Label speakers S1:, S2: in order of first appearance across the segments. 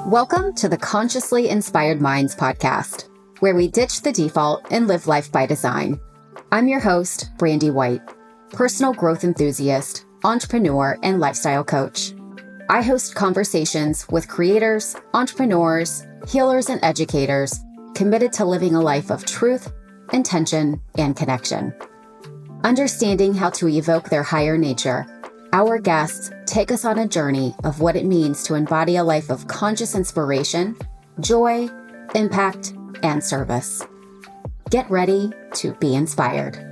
S1: Welcome to the Consciously Inspired Minds podcast, where we ditch the default and live life by design. I'm your host, Brandy White, personal growth enthusiast, entrepreneur, and lifestyle coach. I host conversations with creators, entrepreneurs, healers, and educators committed to living a life of truth, intention, and connection. Understanding how to evoke their higher nature, our guests take us on a journey of what it means to embody a life of conscious inspiration, joy, impact, and service. Get ready to be inspired.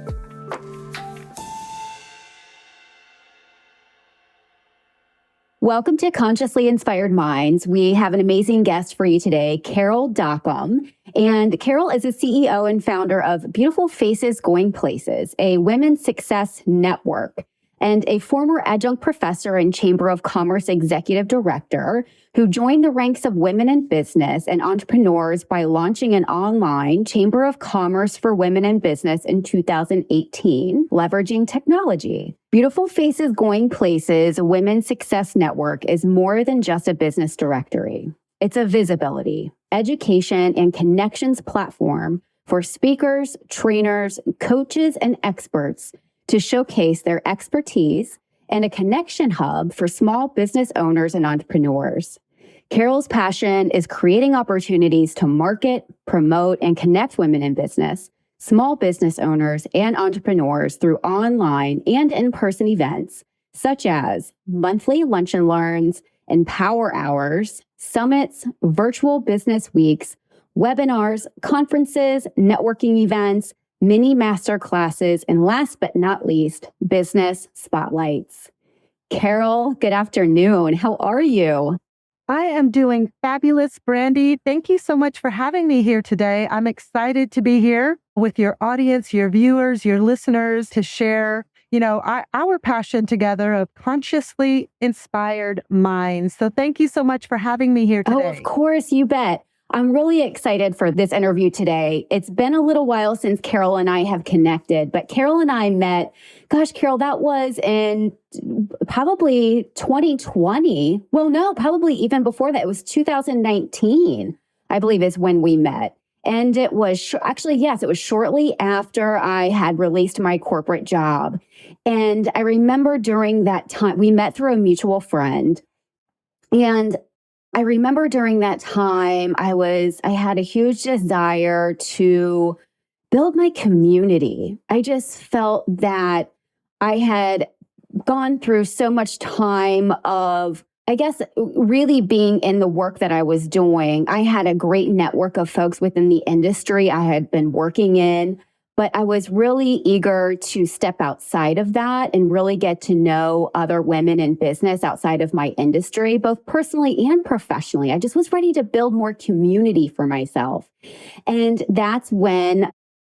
S1: Welcome to Consciously Inspired Minds. We have an amazing guest for you today, Carol Dockum. And Carol is a CEO and founder of Beautiful Faces Going Places, a women's success network, and a former adjunct professor and Chamber of Commerce executive director who joined the ranks of women in business and entrepreneurs by launching an online Chamber of Commerce for Women in Business in 2018, leveraging technology. Beautiful Faces Going Places, a women's success network, is more than just a business directory. It's a visibility, education, and connections platform for speakers, trainers, coaches, and experts to showcase their expertise, and a connection hub for small business owners and entrepreneurs. Carol's passion is creating opportunities to market, promote, and connect women in business, small business owners, and entrepreneurs through online and in-person events, such as monthly lunch and learns, empower hours, summits, virtual business weeks, webinars, conferences, networking events, mini masterclasses, and last but not least, business spotlights. Carol, good afternoon. How are you?
S2: I am doing fabulous, Brandy. Thank you so much for having me here today. I'm excited to be here with your audience, your viewers, your listeners to share, our passion together of consciously inspired minds. So thank you so much for having me here today.
S1: Oh, of course, you bet. I'm really excited for this interview today. It's been a little while since Carol and I have connected, but Carol and I met, Carol, that was in probably 2020. Well, no, probably even before that. It was 2019, I believe, is when we met. And it was it was shortly after I had released my corporate job. And I remember during that time, we met through a mutual friend. And I remember during that time, I had a huge desire to build my community. I just felt that I had gone through so much time of, really being in the work that I was doing. I had a great network of folks within the industry I had been working in, but I was really eager to step outside of that and really get to know other women in business outside of my industry, both personally and professionally. I just was ready to build more community for myself. And that's when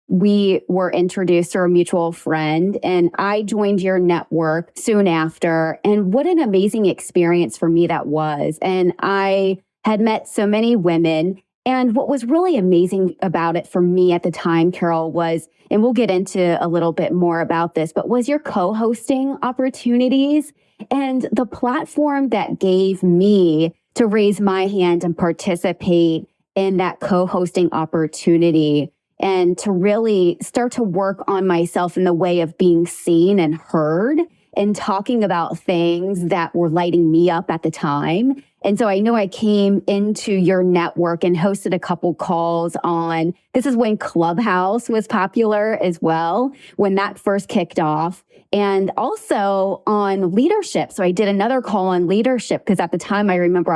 S1: we were introduced to a mutual friend, and I joined your network soon after. And what an amazing experience for me that was. And I had met so many women. And what was really amazing about it for me at the time, Carol, was, and we'll get into a little bit more about this, but was your co-hosting opportunities and the platform that gave me to raise my hand and participate in that co-hosting opportunity and to really start to work on myself in the way of being seen and heard and talking about things that were lighting me up at the time. And so I know I came into your network and hosted a couple calls on, this is when Clubhouse was popular as well, when that first kicked off, and also on leadership. So I did another call on leadership because at the time I remember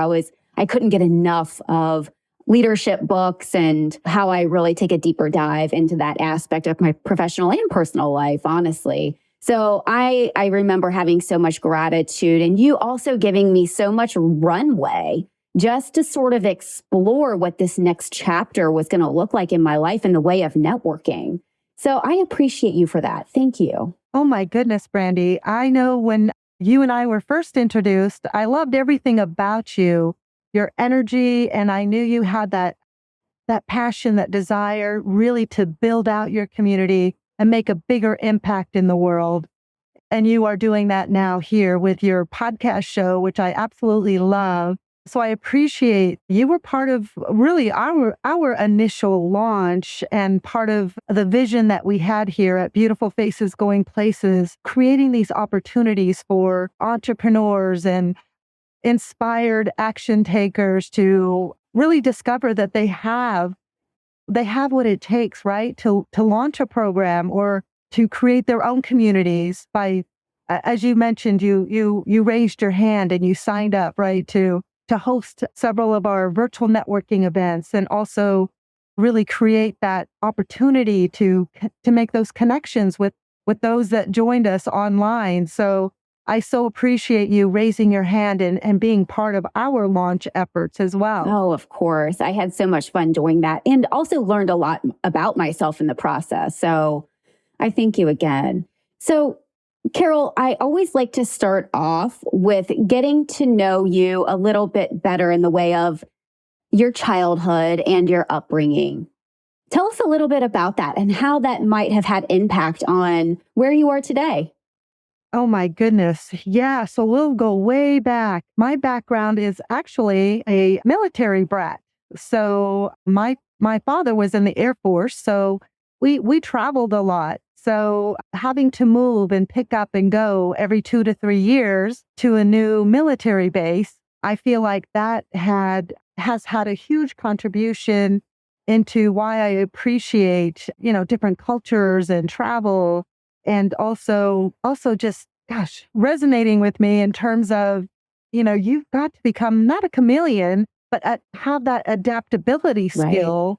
S1: I couldn't get enough of leadership books and how I really take a deeper dive into that aspect of my professional and personal life, honestly. So I remember having so much gratitude and you also giving me so much runway just to sort of explore what this next chapter was going to look like in my life in the way of networking. So I appreciate you for that. Thank you.
S2: Oh my goodness, Brandy. I know when you and I were first introduced, I loved everything about you, your energy, and I knew you had that passion, that desire really to build out your community and make a bigger impact in the world. And you are doing that now here with your podcast show, which I absolutely love. So I appreciate you were part of really our initial launch and part of the vision that we had here at Beautiful Faces Going Places, creating these opportunities for entrepreneurs and inspired action takers to really discover that they have what it takes, right, to launch a program or to create their own communities by, as you mentioned, you raised your hand and you signed up, right, to host several of our virtual networking events and also really create that opportunity to make those connections with those that joined us online. So I so appreciate you raising your hand and being part of our launch efforts as well.
S1: Oh, of course. I had so much fun doing that and also learned a lot about myself in the process. So I thank you again. So, Carol, I always like to start off with getting to know you a little bit better in the way of your childhood and your upbringing. Tell us a little bit about that and how that might have had impact on where you are today.
S2: Oh my goodness. Yeah. So we'll go way back. My background is actually a military brat. So my father was in the Air Force. So we traveled a lot. So having to move and pick up and go every 2 to 3 years to a new military base, I feel like that has had a huge contribution into why I appreciate, different cultures and travel and also just, gosh, resonating with me in terms of, you've got to become not a chameleon, but have that adaptability
S1: Right.
S2: skill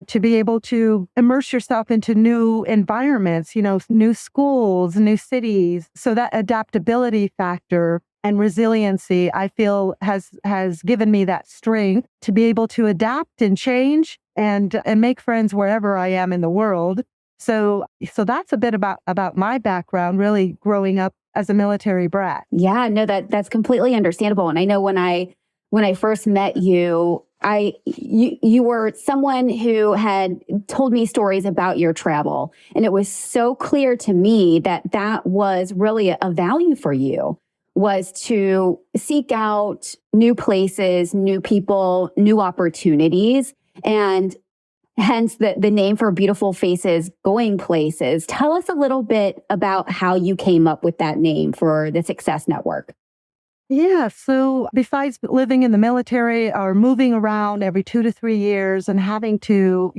S2: to be able to immerse yourself into new environments, new schools, new cities. So that adaptability factor and resiliency, I feel has given me that strength to be able to adapt and change and make friends wherever I am in the world. So that's a bit about my background, really growing up as a military brat.
S1: Yeah, no, that's completely understandable. And I know when I first met you, you were someone who had told me stories about your travel, and it was so clear to me that was really a value for you, was to seek out new places, new people, new opportunities, and hence the name for Beautiful Faces Going Places. Tell us a little bit about how you came up with that name for the Success Network.
S2: Yeah. So besides living in the military or moving around every 2 to 3 years and having to,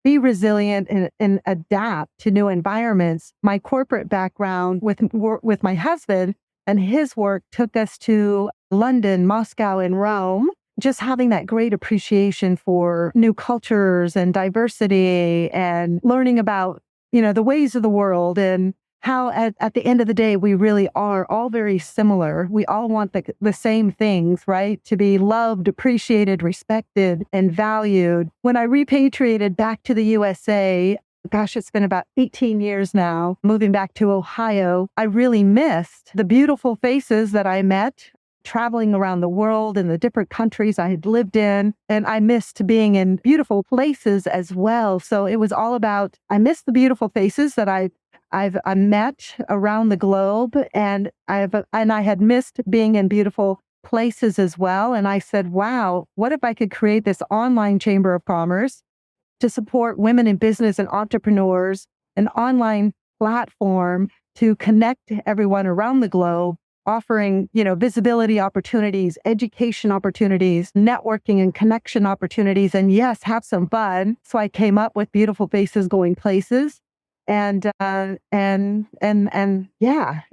S2: be resilient and adapt to new environments, my corporate background with my husband and his work took us to London, Moscow, and Rome. Just having that great appreciation for new cultures and diversity and learning about, the ways of the world and how at the end of the day, we really are all very similar. We all want the same things, right? To be loved, appreciated, respected, and valued. When I repatriated back to the USA, gosh, it's been about 18 years now, moving back to Ohio, I really missed the beautiful faces that I met traveling around the world in the different countries I had lived in. And I missed being in beautiful places as well. So it was all about, I missed the beautiful faces that I met around the globe, and I had missed being in beautiful places as well. And I said, wow, what if I could create this online chamber of commerce to support women in business and entrepreneurs, an online platform to connect everyone around the globe, offering, visibility opportunities, education opportunities, networking and connection opportunities, and yes, have some fun. So I came up with Beautiful Faces Going Places. And yeah,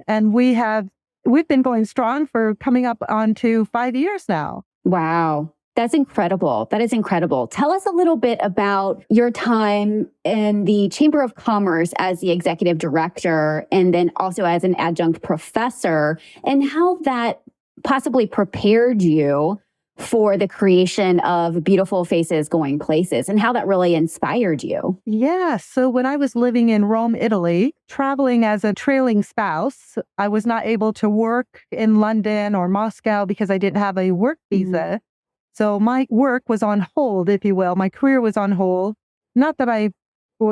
S2: and we've been going strong for coming up on to 5 years now.
S1: Wow. That's incredible. That is incredible. Tell us a little bit about your time in the Chamber of Commerce as the executive director and then also as an adjunct professor, and how that possibly prepared you for the creation of Beautiful Faces Going Places and how that really inspired you.
S2: Yeah. So when I was living in Rome, Italy, traveling as a trailing spouse, I was not able to work in London or Moscow because I didn't have a work visa. So my work was on hold, if you will. My career was on hold. Not that I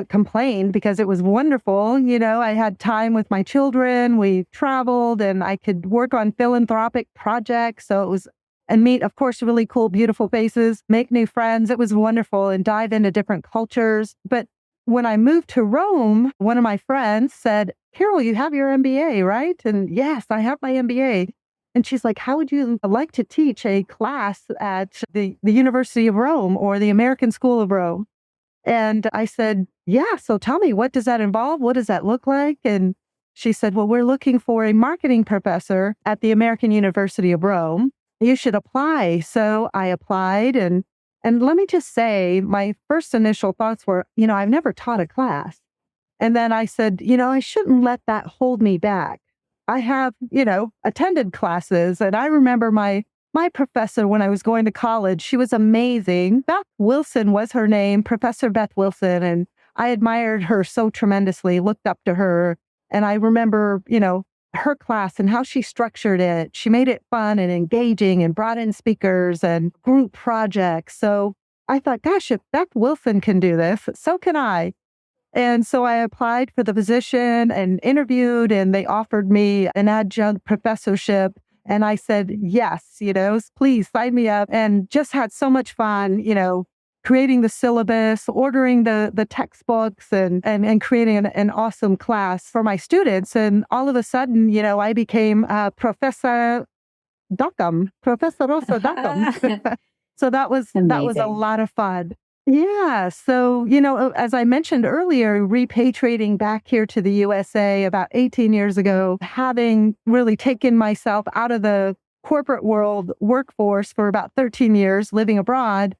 S2: complained because it was wonderful. I had time with my children. We traveled and I could work on philanthropic projects. So it was, and meet, of course, really cool, beautiful faces, make new friends. It was wonderful and dive into different cultures. But when I moved to Rome, one of my friends said, Carol, you have your MBA, right? And yes, I have my MBA. And she's like, how would you like to teach a class at the University of Rome or the American School of Rome? And I said, yeah, so tell me, what does that involve? What does that look like? And she said, well, we're looking for a marketing professor at the American University of Rome. You should apply. So I applied. And let me just say, my first initial thoughts were, I've never taught a class. And then I said, I shouldn't let that hold me back. I have, attended classes. And I remember my professor when I was going to college. She was amazing. Beth Wilson was her name, Professor Beth Wilson. And I admired her so tremendously, looked up to her. And I remember, her class and how she structured it. She made it fun and engaging and brought in speakers and group projects. So I thought, gosh, if Beth Wilson can do this, so can I. And so I applied for the position and interviewed, and they offered me an adjunct professorship. And I said, yes, please sign me up, and just had so much fun, creating the syllabus, ordering the textbooks, and creating an awesome class for my students. And all of a sudden, I became Professor Dockum, Professorosa Dockum. So that was a lot of fun. Yeah. So, as I mentioned earlier, repatriating back here to the USA about 18 years ago, having really taken myself out of the corporate world workforce for about 13 years, living abroad,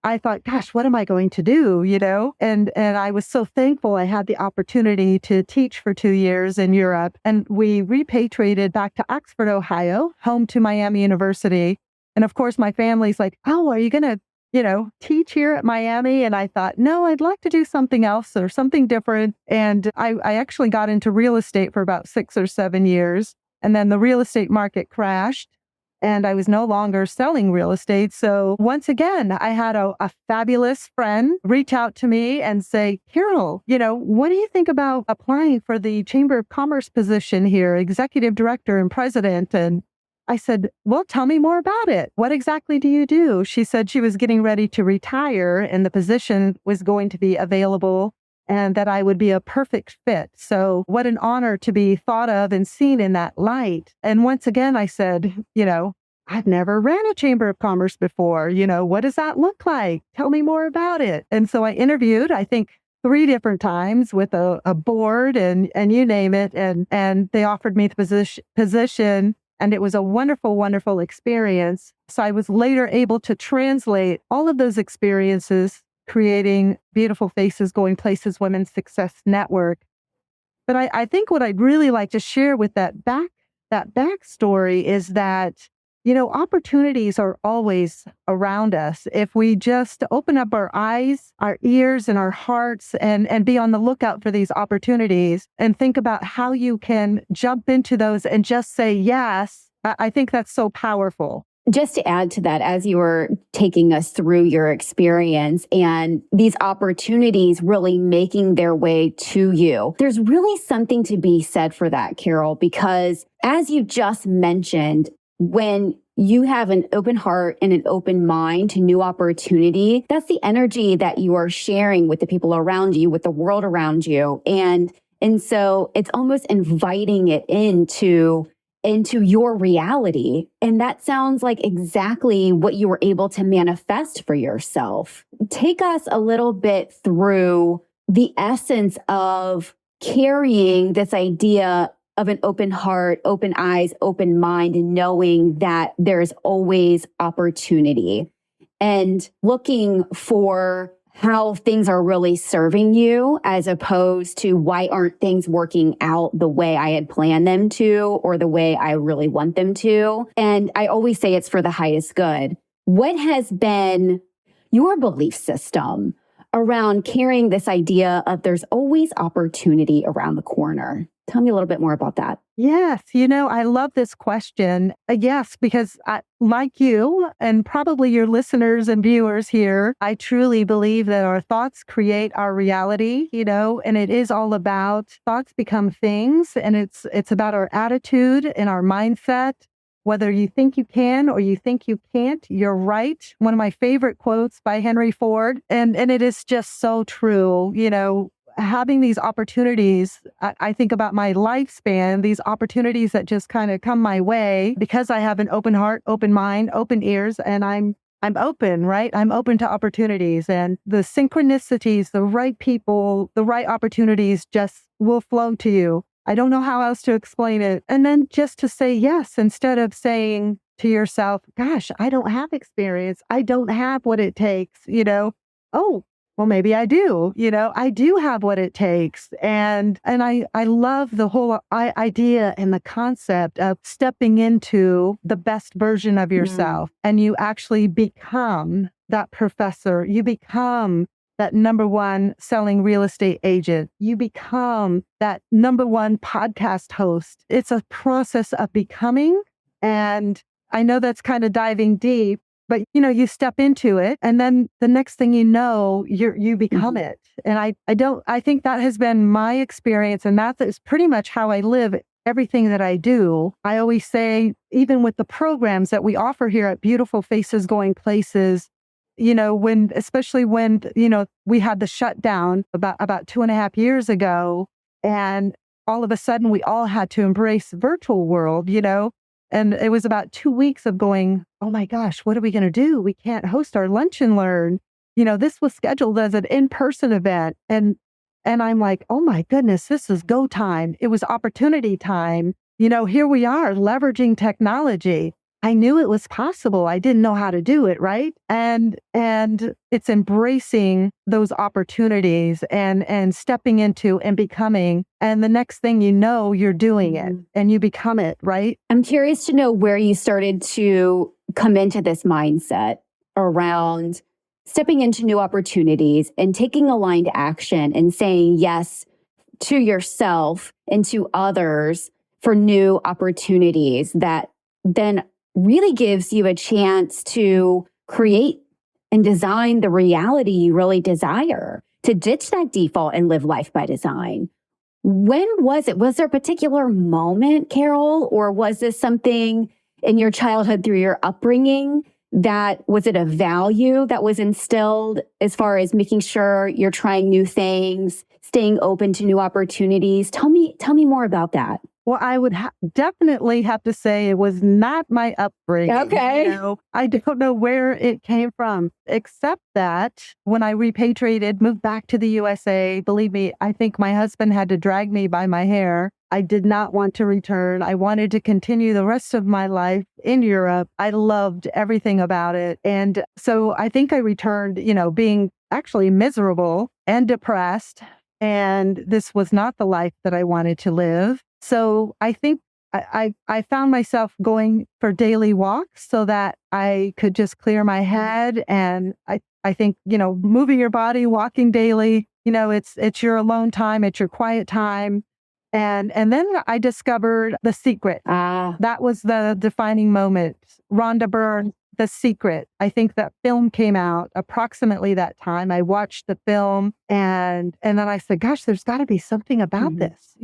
S2: I thought, gosh, what am I going to do? And I was so thankful I had the opportunity to teach for 2 years in Europe. And we repatriated back to Oxford, Ohio, home to Miami University. And of course, my family's like, oh, are you going to teach here at Miami? And I thought, no, I'd like to do something else or something different. And I actually got into real estate for about 6 or 7 years. And then the real estate market crashed and I was no longer selling real estate. So once again, I had a fabulous friend reach out to me and say, Carol, what do you think about applying for the Chamber of Commerce position here, executive director and president? And I said, well, tell me more about it. What exactly do you do? She said she was getting ready to retire and the position was going to be available and that I would be a perfect fit. So what an honor to be thought of and seen in that light. And once again, I said, I've never ran a Chamber of Commerce before. What does that look like? Tell me more about it. And so I interviewed, I think, 3 different times with a board and you name it. And they offered me the position. And it was a wonderful, wonderful experience. So I was later able to translate all of those experiences, creating Beautiful Faces, Going Places Women's Success Network. But I think what I'd really like to share with that backstory is that, opportunities are always around us. If we just open up our eyes, our ears, and our hearts and be on the lookout for these opportunities and think about how you can jump into those and just say yes, I think that's so powerful.
S1: Just to add to that, as you were taking us through your experience and these opportunities really making their way to you, there's really something to be said for that, Carol, because as you just mentioned, when you have an open heart and an open mind to new opportunity, that's the energy that you are sharing with the people around you, with the world around you. And so it's almost inviting it into your reality. And that sounds like exactly what you were able to manifest for yourself. Take us a little bit through the essence of carrying this idea of an open heart, open eyes, open mind, and knowing that there's always opportunity and looking for how things are really serving you as opposed to why aren't things working out the way I had planned them to or the way I really want them to. And I always say it's for the highest good. What has been your belief system around carrying this idea of there's always opportunity around the corner? Tell me a little bit more about that.
S2: Yes, I love this question. Yes, because like you and probably your listeners and viewers here, I truly believe that our thoughts create our reality, and it is all about thoughts become things, and it's about our attitude and our mindset. Whether you think you can or you think you can't, you're right. One of my favorite quotes by Henry Ford, and it is just so true, having these opportunities. I think about my lifespan, these opportunities that just kind of come my way because I have an open heart, open mind, open ears, and I'm open, right? I'm open to opportunities, and the synchronicities, the right people, the right opportunities just will flow to you. I don't know how else to explain it. And then just to say yes instead of saying to yourself, gosh, I don't have experience. I don't have what it takes, Oh, well, maybe I do, I do have what it takes. And I love the whole idea and the concept of stepping into the best version of yourself. And you actually become that professor. You become that number one selling real estate agent. You become that number one podcast host. It's a process of becoming. And I know that's kind of diving deep, but you step into it, and then the next thing you know, you become it. And I think that has been my experience, and that is pretty much how I live everything that I do. I always say, even with the programs that we offer here at Beautiful Faces Going Places, especially when we had the shutdown about 2.5 years ago, and all of a sudden we all had to embrace virtual world, and it was about 2 weeks of going, oh my gosh, what are we going to do? We can't host our lunch and learn. This was scheduled as an in-person event. And I'm like, oh my goodness, this is go time. It was opportunity time. Here we are leveraging technology. I knew it was possible. I didn't know how to do it, right? And it's embracing those opportunities and stepping into and becoming. And the next thing you know, you're doing it and you become it, right?
S1: I'm curious to know where you started to come into this mindset around stepping into new opportunities and taking aligned action and saying yes to yourself and to others for new opportunities that then really gives you a chance to create and design the reality you really desire, to ditch that default and live life by design. When was it? Was there a particular moment, Carol, or was this something in your childhood through your upbringing? Was it a value that was instilled as far as making sure you're trying new things, staying open to new opportunities? Tell me more about that.
S2: Well, I would definitely have to say it was not my upbringing.
S1: Okay.
S2: I don't know where it came from, except that when I repatriated, moved back to the USA, believe me, I think my husband had to drag me by my hair. I did not want to return. I wanted to continue the rest of my life in Europe. I loved everything about it. And so I think I returned, being actually miserable and depressed. And this was not the life that I wanted to live. So I think I found myself going for daily walks so that I could just clear my head. And I think, moving your body, walking daily, it's your alone time, it's your quiet time. And then I discovered The Secret. That was the defining moment. Rhonda Byrne, The Secret. I think that film came out approximately that time. I watched the film and then I said, gosh, there's got to be something about this,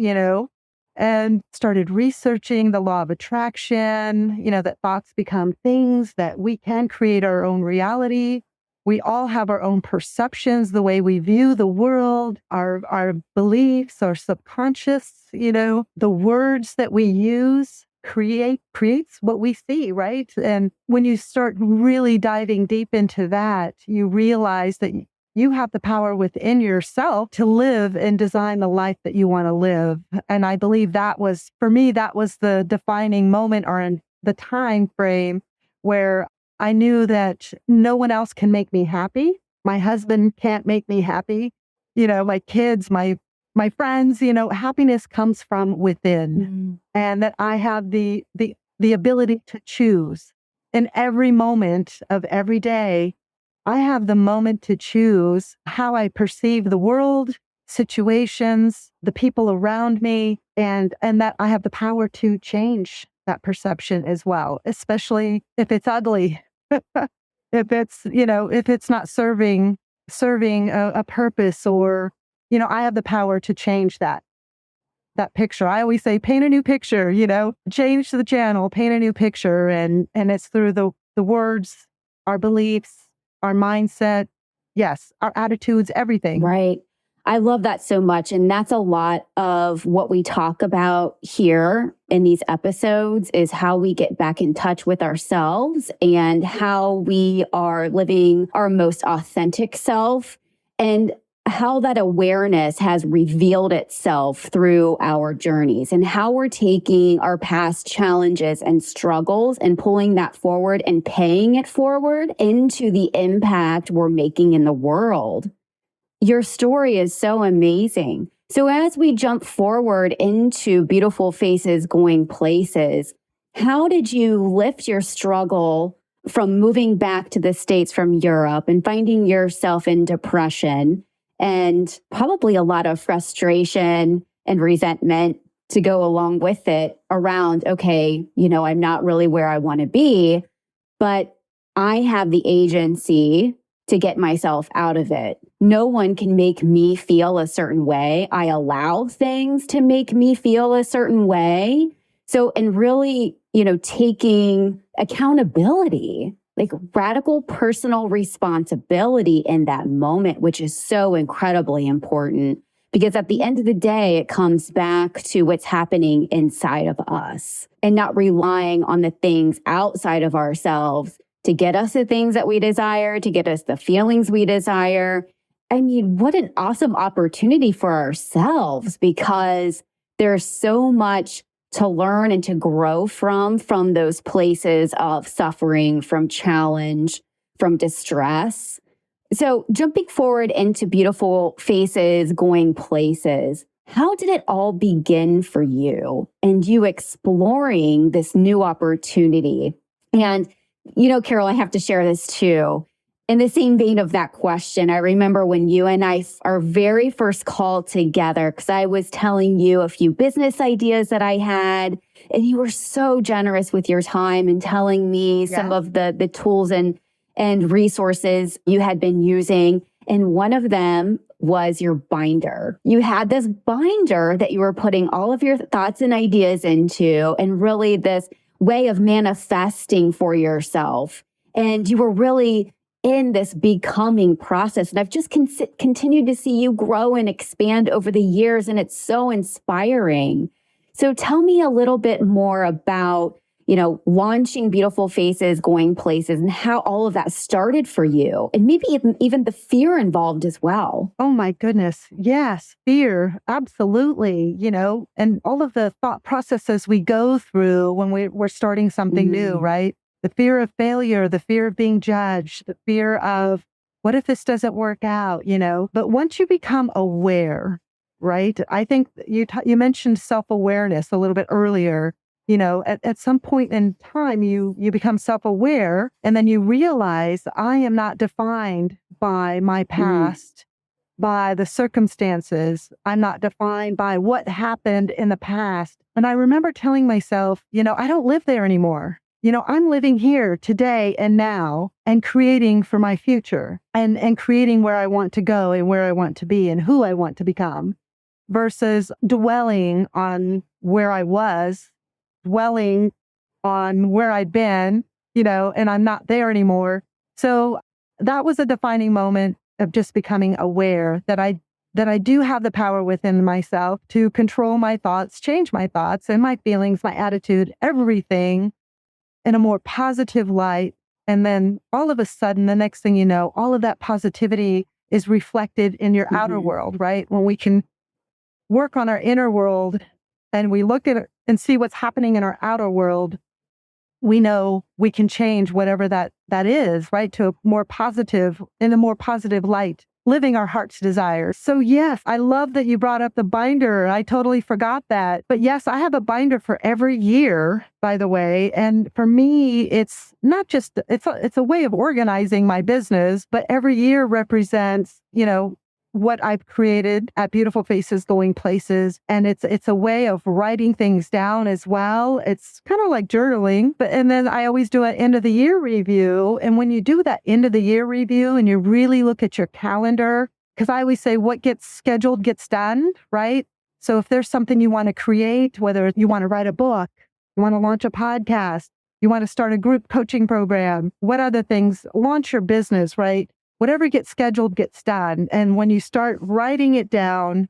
S2: and started researching the law of attraction, that thoughts become things, that we can create our own reality. We all have our own perceptions, the way we view the world, our beliefs, our subconscious, the words that we use creates what we see, right? And when you start really diving deep into that, you realize that you have the power within yourself to live and design the life that you want to live. And I believe for me, that was the defining moment or in the time frame where I knew that no one else can make me happy. My husband can't make me happy. My kids, my friends, happiness comes from within. And that I have the ability to choose in every moment of every day. I have the moment to choose how I perceive the world, situations, the people around me, and that I have the power to change that perception as well, especially if it's ugly. If it's, if it's not serving a purpose, or, I have the power to change that picture. I always say, paint a new picture, change the channel, paint a new picture. And it's through the words, our beliefs, our mindset. Yes, our attitudes, everything.
S1: Right. I love that so much. And that's a lot of what we talk about here in these episodes, is how we get back in touch with ourselves and how we are living our most authentic self, and how that awareness has revealed itself through our journeys, and how we're taking our past challenges and struggles and pulling that forward and paying it forward into the impact we're making in the world. Your story is so amazing. So as we jump forward into Beautiful Faces Going Places, how did you lift your struggle from moving back to the States from Europe and finding yourself in depression and probably a lot of frustration and resentment to go along with it around, okay, I'm not really where I want to be, but I have the agency to get myself out of it. No one can make me feel a certain way. I allow things to make me feel a certain way. So, and really, taking accountability, like radical personal responsibility in that moment, which is so incredibly important, because at the end of the day, it comes back to what's happening inside of us and not relying on the things outside of ourselves to get us the things that we desire, to get us the feelings we desire. I mean, what an awesome opportunity for ourselves, because there's so much to learn and to grow from those places of suffering, from challenge, from distress. So jumping forward into Beautiful Faces Going Places, how did it all begin for you and you exploring this new opportunity? And Carol, I have to share this too. In the same vein of that question, I remember when you and I, our very first call together, because I was telling you a few business ideas that I had, and you were so generous with your time and telling me some of the tools and resources you had been using. And one of them was your binder. You had this binder that you were putting all of your thoughts and ideas into, and really this way of manifesting for yourself. And you were really in this becoming process. And I've just continued to see you grow and expand over the years, and it's so inspiring. So tell me a little bit more about, launching Beautiful Faces Going Places, and how all of that started for you, and maybe even the fear involved as well.
S2: Oh my goodness. Yes. Fear. Absolutely. And all of the thought processes we go through when we're starting something new, right? The fear of failure, the fear of being judged, the fear of what if this doesn't work out, But once you become aware, right? I think you mentioned self-awareness a little bit earlier. At some point in time, you become self-aware, and then you realize, I am not defined by my past, by the circumstances. I'm not defined by what happened in the past. And I remember telling myself, I don't live there anymore. I'm living here today and now, and creating for my future, and creating where I want to go and where I want to be and who I want to become, versus dwelling on where I was, dwelling on where I'd been, and I'm not there anymore. So that was a defining moment of just becoming aware that I do have the power within myself to control my thoughts, change my thoughts and my feelings, my attitude, everything in a more positive light. And then all of a sudden, the next thing you know, all of that positivity is reflected in your outer world, right? When we can work on our inner world and we look at it and see what's happening in our outer world, we know we can change whatever that is, right? To a more positive, in a more positive light, living our heart's desires. So yes, I love that you brought up the binder. I totally forgot that. But yes, I have a binder for every year, by the way. And for me, it's not just, it's a way of organizing my business, but every year represents, what I've created at Beautiful Faces Going Places. And it's a way of writing things down as well. It's kind of like journaling. And then I always do an end of the year review. And when you do that end of the year review and you really look at your calendar, because I always say what gets scheduled gets done, right? So if there's something you want to create, whether you want to write a book, you want to launch a podcast, you want to start a group coaching program, what other things, launch your business, right? Whatever gets scheduled gets done. And when you start writing it down,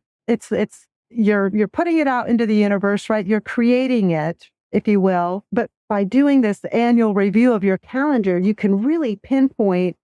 S2: you're putting it out into the universe, right? You're creating it, if you will. But by doing this annual review of your calendar, you can really pinpoint,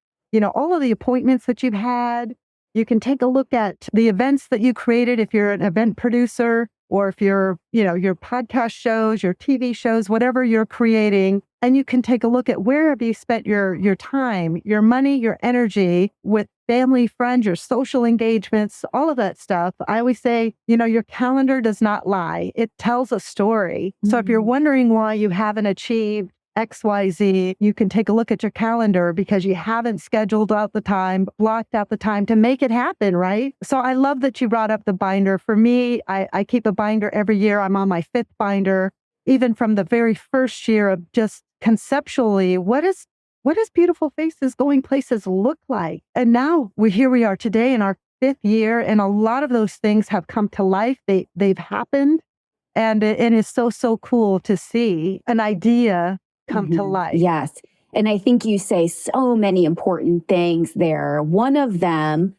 S2: all of the appointments that you've had. You can take a look at the events that you created if you're an event producer, or if you're, your podcast shows, your TV shows, whatever you're creating. And you can take a look at where have you spent your time, your money, your energy with family, friends, your social engagements, all of that stuff. I always say, your calendar does not lie. It tells a story. So if you're wondering why you haven't achieved XYZ, you can take a look at your calendar because you haven't scheduled out the time, blocked out the time to make it happen, right? So I love that you brought up the binder. For me, I keep a binder every year. I'm on my 5th binder, even from the very first year of just conceptually, what does Beautiful Faces Going Places look like? And now here we are today in our 5th year, and a lot of those things have come to life. They've happened, and it is so cool to see an idea come to life.
S1: Yes. And I think you say so many important things there. One of them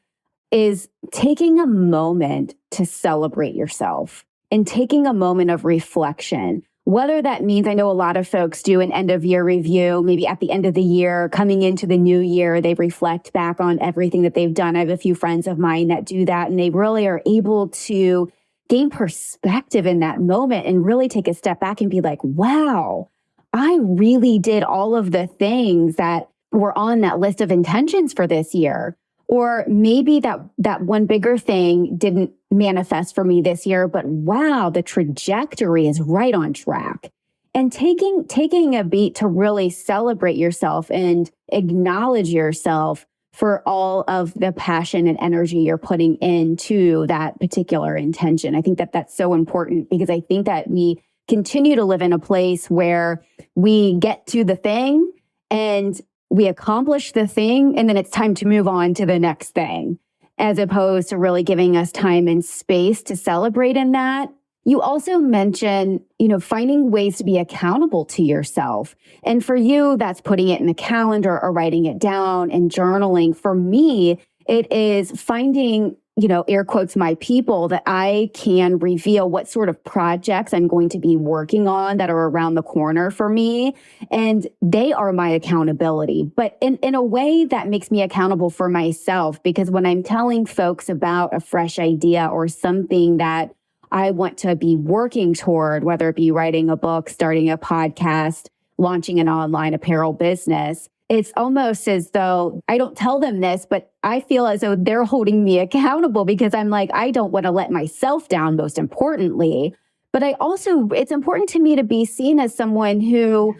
S1: is taking a moment to celebrate yourself and taking a moment of reflection. Whether that means, I know a lot of folks do an end of year review, maybe at the end of the year, coming into the new year, they reflect back on everything that they've done. I have a few friends of mine that do that, and they really are able to gain perspective in that moment and really take a step back and be like, wow, I really did all of the things that were on that list of intentions for this year. Or maybe that one bigger thing didn't manifest for me this year, but wow, the trajectory is right on track. And taking a beat to really celebrate yourself and acknowledge yourself for all of the passion and energy you're putting into that particular intention. I think that that's so important, because I think that we continue to live in a place where we get to the thing and we accomplish the thing, and then it's time to move on to the next thing, as opposed to really giving us time and space to celebrate in that. You also mentioned, finding ways to be accountable to yourself. And for you, that's putting it in the calendar or writing it down and journaling. For me, it is finding, air quotes, my people that I can reveal what sort of projects I'm going to be working on that are around the corner for me. And they are my accountability, but in a way that makes me accountable for myself, because when I'm telling folks about a fresh idea or something that I want to be working toward, whether it be writing a book, starting a podcast, launching an online apparel business, it's almost as though I don't tell them this, but I feel as though they're holding me accountable, because I'm like, I don't want to let myself down, most importantly. But it's important to me to be seen as someone who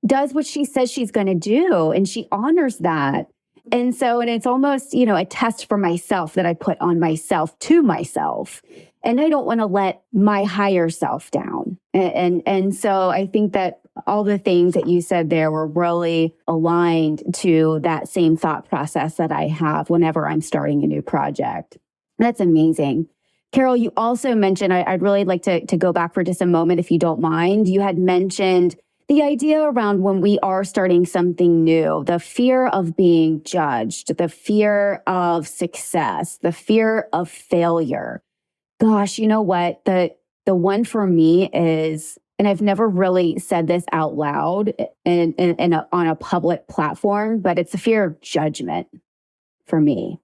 S1: does what she says she's going to do, and she honors that. And it's almost, a test for myself that I put on myself to myself. And I don't want to let my higher self down. And so I think that all the things that you said there were really aligned to that same thought process that I have whenever I'm starting a new project. That's amazing. Carol, you also mentioned, I'd really like to go back for just a moment, if you don't mind. You had mentioned the idea around when we are starting something new, the fear of being judged, the fear of success, the fear of failure. Gosh, you know what? The one for me is, and I've never really said this out loud on a public platform, but it's the fear of judgment for me.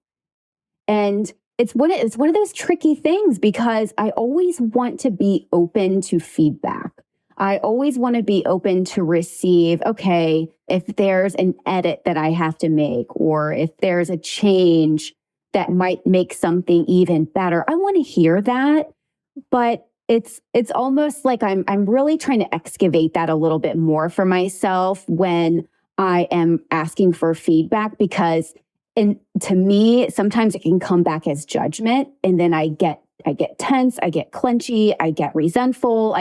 S1: And it's one of those tricky things, because I always want to be open to feedback. I always want to be open to receive, okay, if there's an edit that I have to make, or if there's a change that might make something even better, I want to hear that. But it's almost like I'm really trying to excavate that a little bit more for myself when I am asking for feedback, because And to me, sometimes it can come back as judgment. And then I get tense, I get clenchy, I get resentful,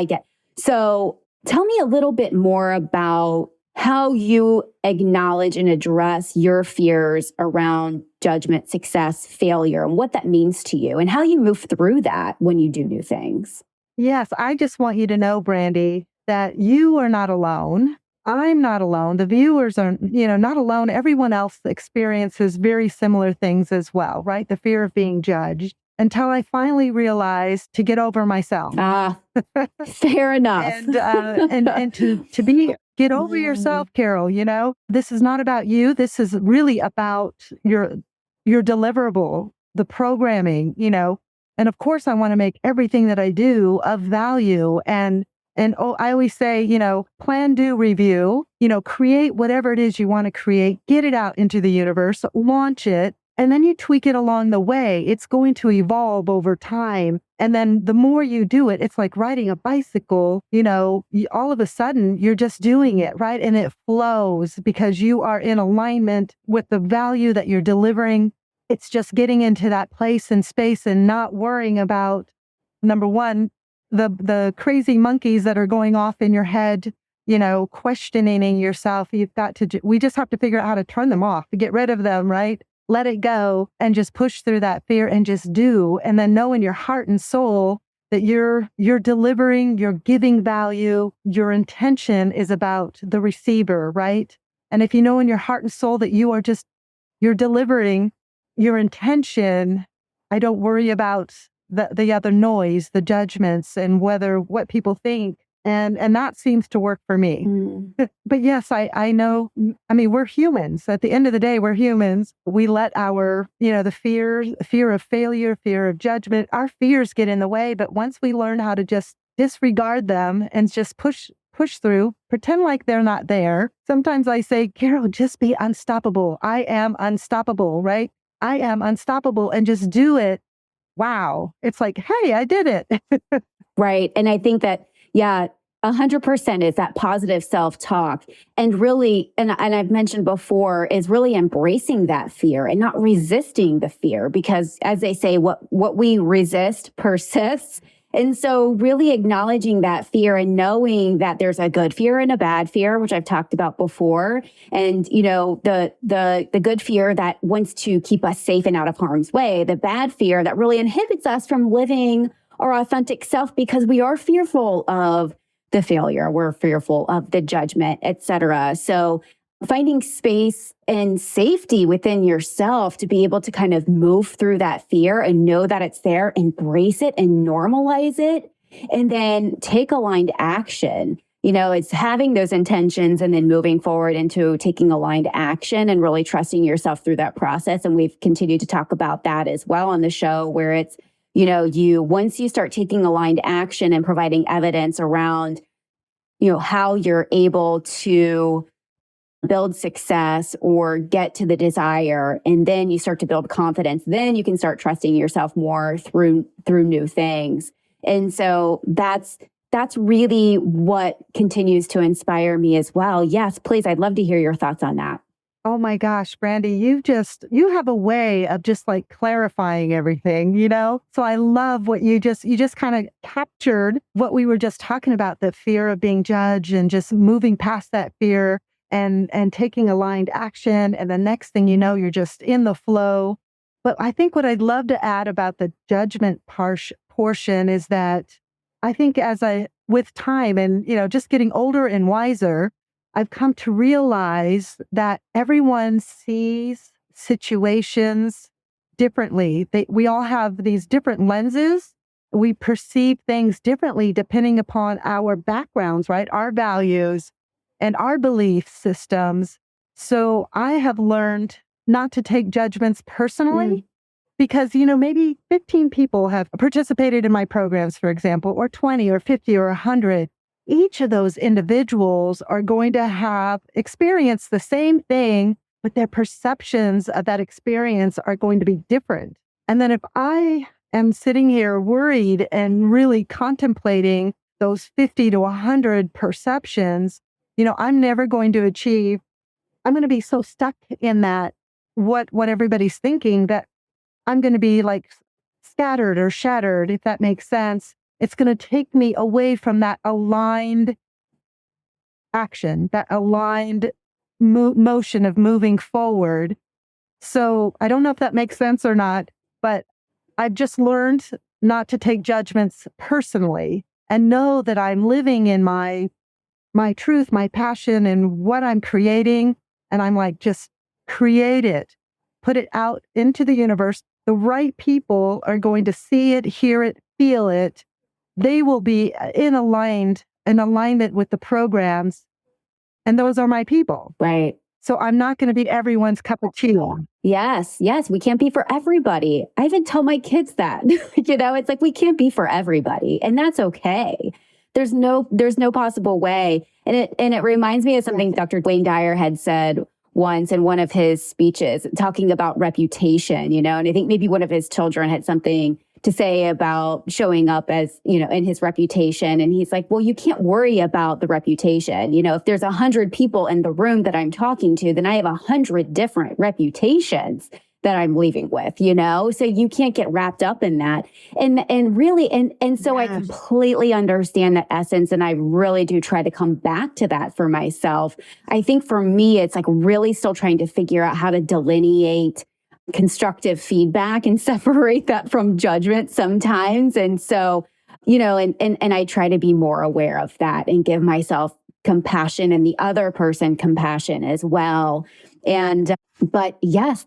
S1: so tell me a little bit more about how you acknowledge and address your fears around judgment, success, failure, and what that means to you, and how you move through that when you do new things.
S2: Yes, I just want you to know, Brandy, that you are not alone. I'm not alone. The viewers are, not alone. Everyone else experiences very similar things as well, right? The fear of being judged until I finally realized to get over myself.
S1: Fair enough.
S2: and to get over yourself, Carol, this is not about you. This is really about your deliverable, the programming, and of course I want to make everything that I do of value. And I always say, plan, do, review, create whatever it is you want to create, get it out into the universe, launch it, and then you tweak it along the way. It's going to evolve over time. And then the more you do it, it's like riding a bicycle, all of a sudden you're just doing it, right? And it flows because you are in alignment with the value that you're delivering. It's just getting into that place and space and not worrying about, number one, the crazy monkeys that are going off in your head, questioning yourself. We just have to figure out how to turn them off, to get rid of them, right? Let it go and just push through that fear and just do. And then know in your heart and soul that you're delivering, you're giving value. Your intention is about the receiver, right? And if you know in your heart and soul that you're delivering your intention, I don't worry about the other noise, the judgments, and what people think. And that seems to work for me. But yes, I know, we're humans. At the end of the day, we're humans. We let our, the fear of failure, fear of judgment, our fears get in the way. But once we learn how to just disregard them and just push through, pretend like they're not there. Sometimes I say, Carol, just be unstoppable. I am unstoppable, right? I am unstoppable, and just do it. Wow. It's like, hey, I did it.
S1: Right. And I think that, 100% is that positive self-talk. And really, and I've mentioned before, is really embracing that fear and not resisting the fear, because as they say, what we resist persists. And so really acknowledging that fear and knowing that there's a good fear and a bad fear, which I've talked about before. And, the good fear that wants to keep us safe and out of harm's way, the bad fear that really inhibits us from living our authentic self because we are fearful of the failure, we're fearful of the judgment, etc. So finding space and safety within yourself to be able to kind of move through that fear and know that it's there, embrace it and normalize it, and then take aligned action. It's having those intentions and then moving forward into taking aligned action and really trusting yourself through that process. And we've continued to talk about that as well on the show, where it's, once you start taking aligned action and providing evidence around, how you're able to build success or get to the desire, and then you start to build confidence, then you can start trusting yourself more through new things. And so that's really what continues to inspire me as well. Yes, please, I'd love to hear your thoughts on that.
S2: Oh my gosh, Brandy, you have a way of just like clarifying everything, So I love what you just kind of captured what we were just talking about, the fear of being judged, and just moving past that fear and taking aligned action. And the next thing you know, you're just in the flow. But I think what I'd love to add about the judgment portion is that I think with time and, just getting older and wiser, I've come to realize that everyone sees situations differently. We all have these different lenses. We perceive things differently depending upon our backgrounds, right? Our values and our belief systems. So I have learned not to take judgments personally because, maybe 15 people have participated in my programs, for example, or 20 or 50 or 100. Each of those individuals are going to have experienced the same thing, but their perceptions of that experience are going to be different. And then if I am sitting here worried and really contemplating those 50 to 100 perceptions, I'm never going to achieve. I'm going to be so stuck in that what everybody's thinking, that I'm going to be like scattered or shattered, if that makes sense. It's going to take me away from that aligned action, that aligned motion of moving forward. So I don't know if that makes sense or not, but I've just learned not to take judgments personally and know that I'm living in my truth, my passion, and what I'm creating. And I'm like, just create it, put it out into the universe. The right people are going to see it, hear it, feel it. They will be in alignment with the programs. And those are my people.
S1: Right.
S2: So I'm not going to be everyone's cup of tea.
S1: Yes. We can't be for everybody. I even tell my kids that, it's like, we can't be for everybody, and that's okay. There's no possible way. And it reminds me of something Dr. Wayne Dyer had said once in one of his speeches, talking about reputation, and I think maybe one of his children had something to say about showing up as, in his reputation. And he's like, well, you can't worry about the reputation. If there's 100 people in the room that I'm talking to, then I have 100 different reputations that I'm leaving with, so you can't get wrapped up in that. And really, so I completely understand that essence. And I really do try to come back to that for myself. I think for me, it's like really still trying to figure out how to delineate constructive feedback and separate that from judgment sometimes. And so, and I try to be more aware of that and give myself compassion and the other person compassion as well. But yes,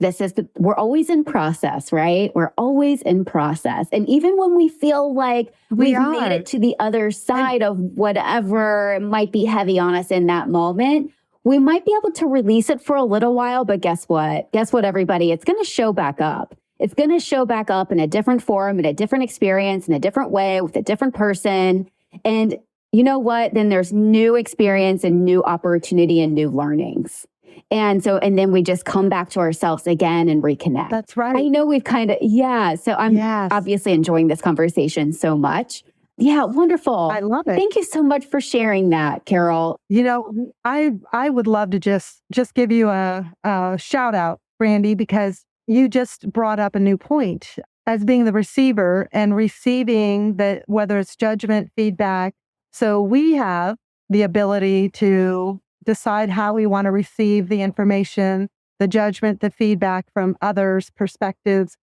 S1: we're always in process, right? We're always in process. And even when we feel like we've made it to the other side of whatever might be heavy on us in that moment, we might be able to release it for a little while, but guess what? Everybody? It's going to show back up. It's going to show back up in a different form, in a different experience, in a different way, with a different person. And you know what? Then there's new experience and new opportunity and new learnings. And then we just come back to ourselves again and reconnect.
S2: That's right.
S1: I know we've so I'm obviously enjoying this conversation so much. Yeah, wonderful.
S2: I love it.
S1: Thank you so much for sharing that, Carol.
S2: I would love to just give you a shout out, Brandy, because you just brought up a new point as being the receiver and receiving whether it's judgment, feedback. So we have the ability to decide how we want to receive the information, the judgment, the feedback from others' perspectives,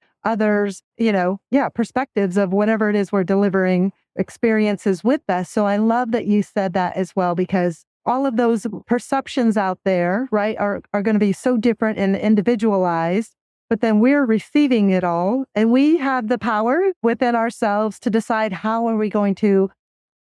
S2: perspectives of whatever it is we're delivering experiences with us. So I love that you said that as well, because all of those perceptions out there, right, are going to be so different and individualized, but then we're receiving it all, and we have the power within ourselves to decide how are we going to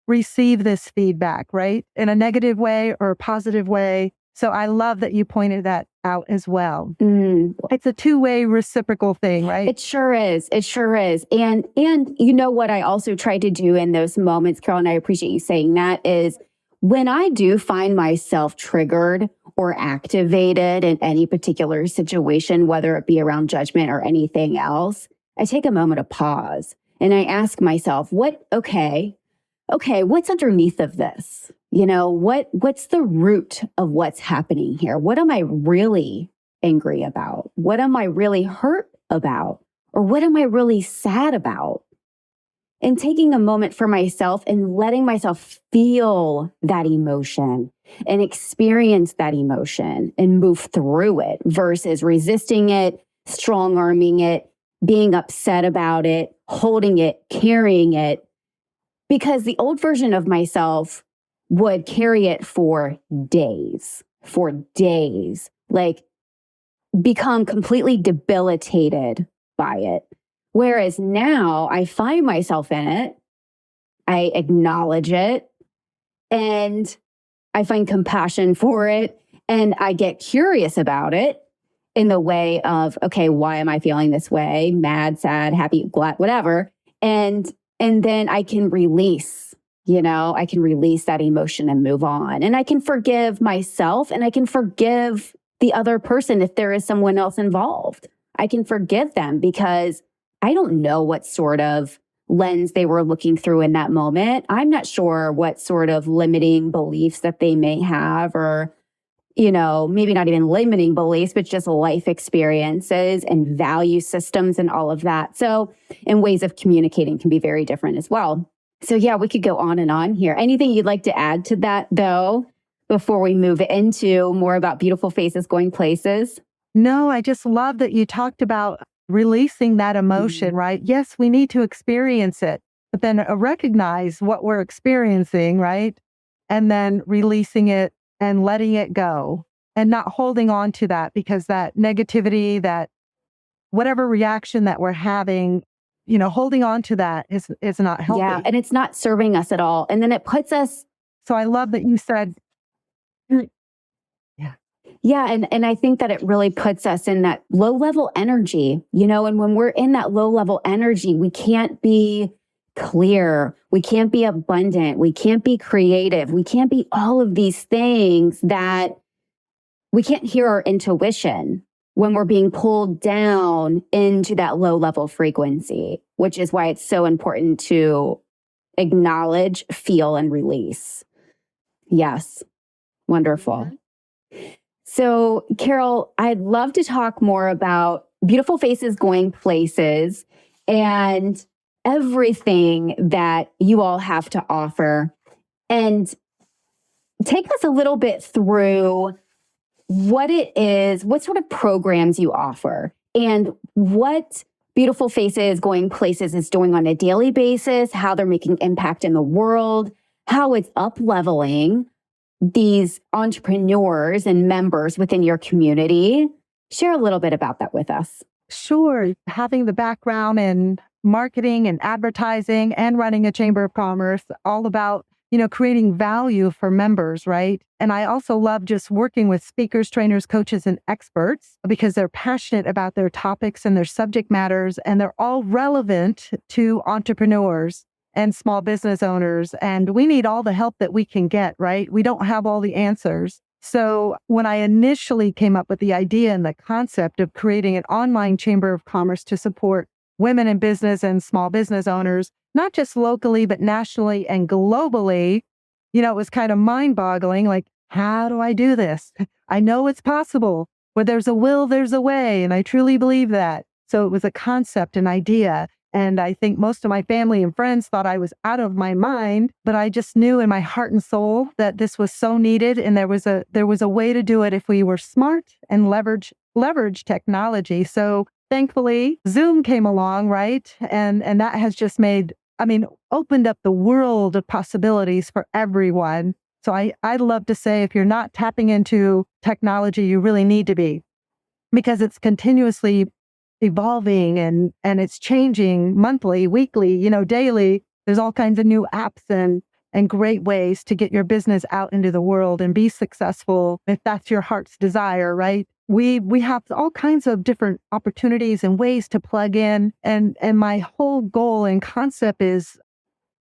S2: receive this feedback, right, in a negative way or a positive way. So I love that you pointed that out as well. It's a two-way reciprocal thing, right?
S1: It sure is. And you know what I also try to do in those moments, Carol, and I appreciate you saying that, is when I do find myself triggered or activated in any particular situation, whether it be around judgment or anything else, I take a moment to pause and I ask myself, okay, what's underneath of this? What's the root of what's happening here? What am I really angry about? What am I really hurt about? Or what am I really sad about? And taking a moment for myself and letting myself feel that emotion and experience that emotion and move through it versus resisting it, strong-arming it, being upset about it, holding it, carrying it. Because the old version of myself would carry it for days, like become completely debilitated by it. Whereas now I find myself in it, I acknowledge it, and I find compassion for it, and I get curious about it in the way of, okay, why am I feeling this way? Mad, sad, happy, glad, whatever. And then I can release, I can release that emotion and move on. And I can forgive myself, and I can forgive the other person if there is someone else involved. I can forgive them because I don't know what sort of lens they were looking through in that moment. I'm not sure what sort of limiting beliefs that they may have or maybe not even limiting beliefs, but just life experiences and value systems and all of that. So, and ways of communicating can be very different as well. So yeah, we could go on and on here. Anything you'd like to add to that though, before we move into more about beautiful faces going places?
S2: No, I just love that you talked about releasing that emotion, right? Yes, we need to experience it, but then recognize what we're experiencing, right? And then releasing it and letting it go and not holding on to that, because that negativity, that whatever reaction that we're having, holding on to that is not healthy.
S1: Yeah, and it's not serving us at all. And then it puts us.
S2: So I love that you said,
S1: Yeah, and I think that it really puts us in that low level energy, and when we're in that low level energy, we can't be clear, we can't be abundant, we can't be creative, we can't be all of these things that we can't hear our intuition when we're being pulled down into that low level frequency, which is why it's so important to acknowledge, feel, and release. Yes, wonderful. So, Carol, I'd love to talk more about beautiful faces going places and everything that you all have to offer. And take us a little bit through what it is, what sort of programs you offer, and what Beautiful Faces Going Places is doing on a daily basis, how they're making impact in the world, how it's up-leveling these entrepreneurs and members within your community. Share a little bit about that with us.
S2: Sure. Having the background in marketing and advertising and running a chamber of commerce, all about, creating value for members, right? And I also love just working with speakers, trainers, coaches, and experts because they're passionate about their topics and their subject matters, and they're all relevant to entrepreneurs and small business owners. And we need all the help that we can get, right? We don't have all the answers. So when I initially came up with the idea and the concept of creating an online chamber of commerce to support women in business and small business owners, not just locally, but nationally and globally, it was kind of mind-boggling. Like, how do I do this? I know it's possible. Where there's a will, there's a way. And I truly believe that. So it was a concept, an idea. And I think most of my family and friends thought I was out of my mind, but I just knew in my heart and soul that this was so needed. And there was a way to do it if we were smart and leverage technology. So thankfully, Zoom came along, right? And that has just opened up the world of possibilities for everyone. So I'd love to say, if you're not tapping into technology, you really need to be, because it's continuously evolving and it's changing monthly, weekly, daily. There's all kinds of new apps and great ways to get your business out into the world and be successful if that's your heart's desire, right? We have all kinds of different opportunities and ways to plug in. And my whole goal and concept is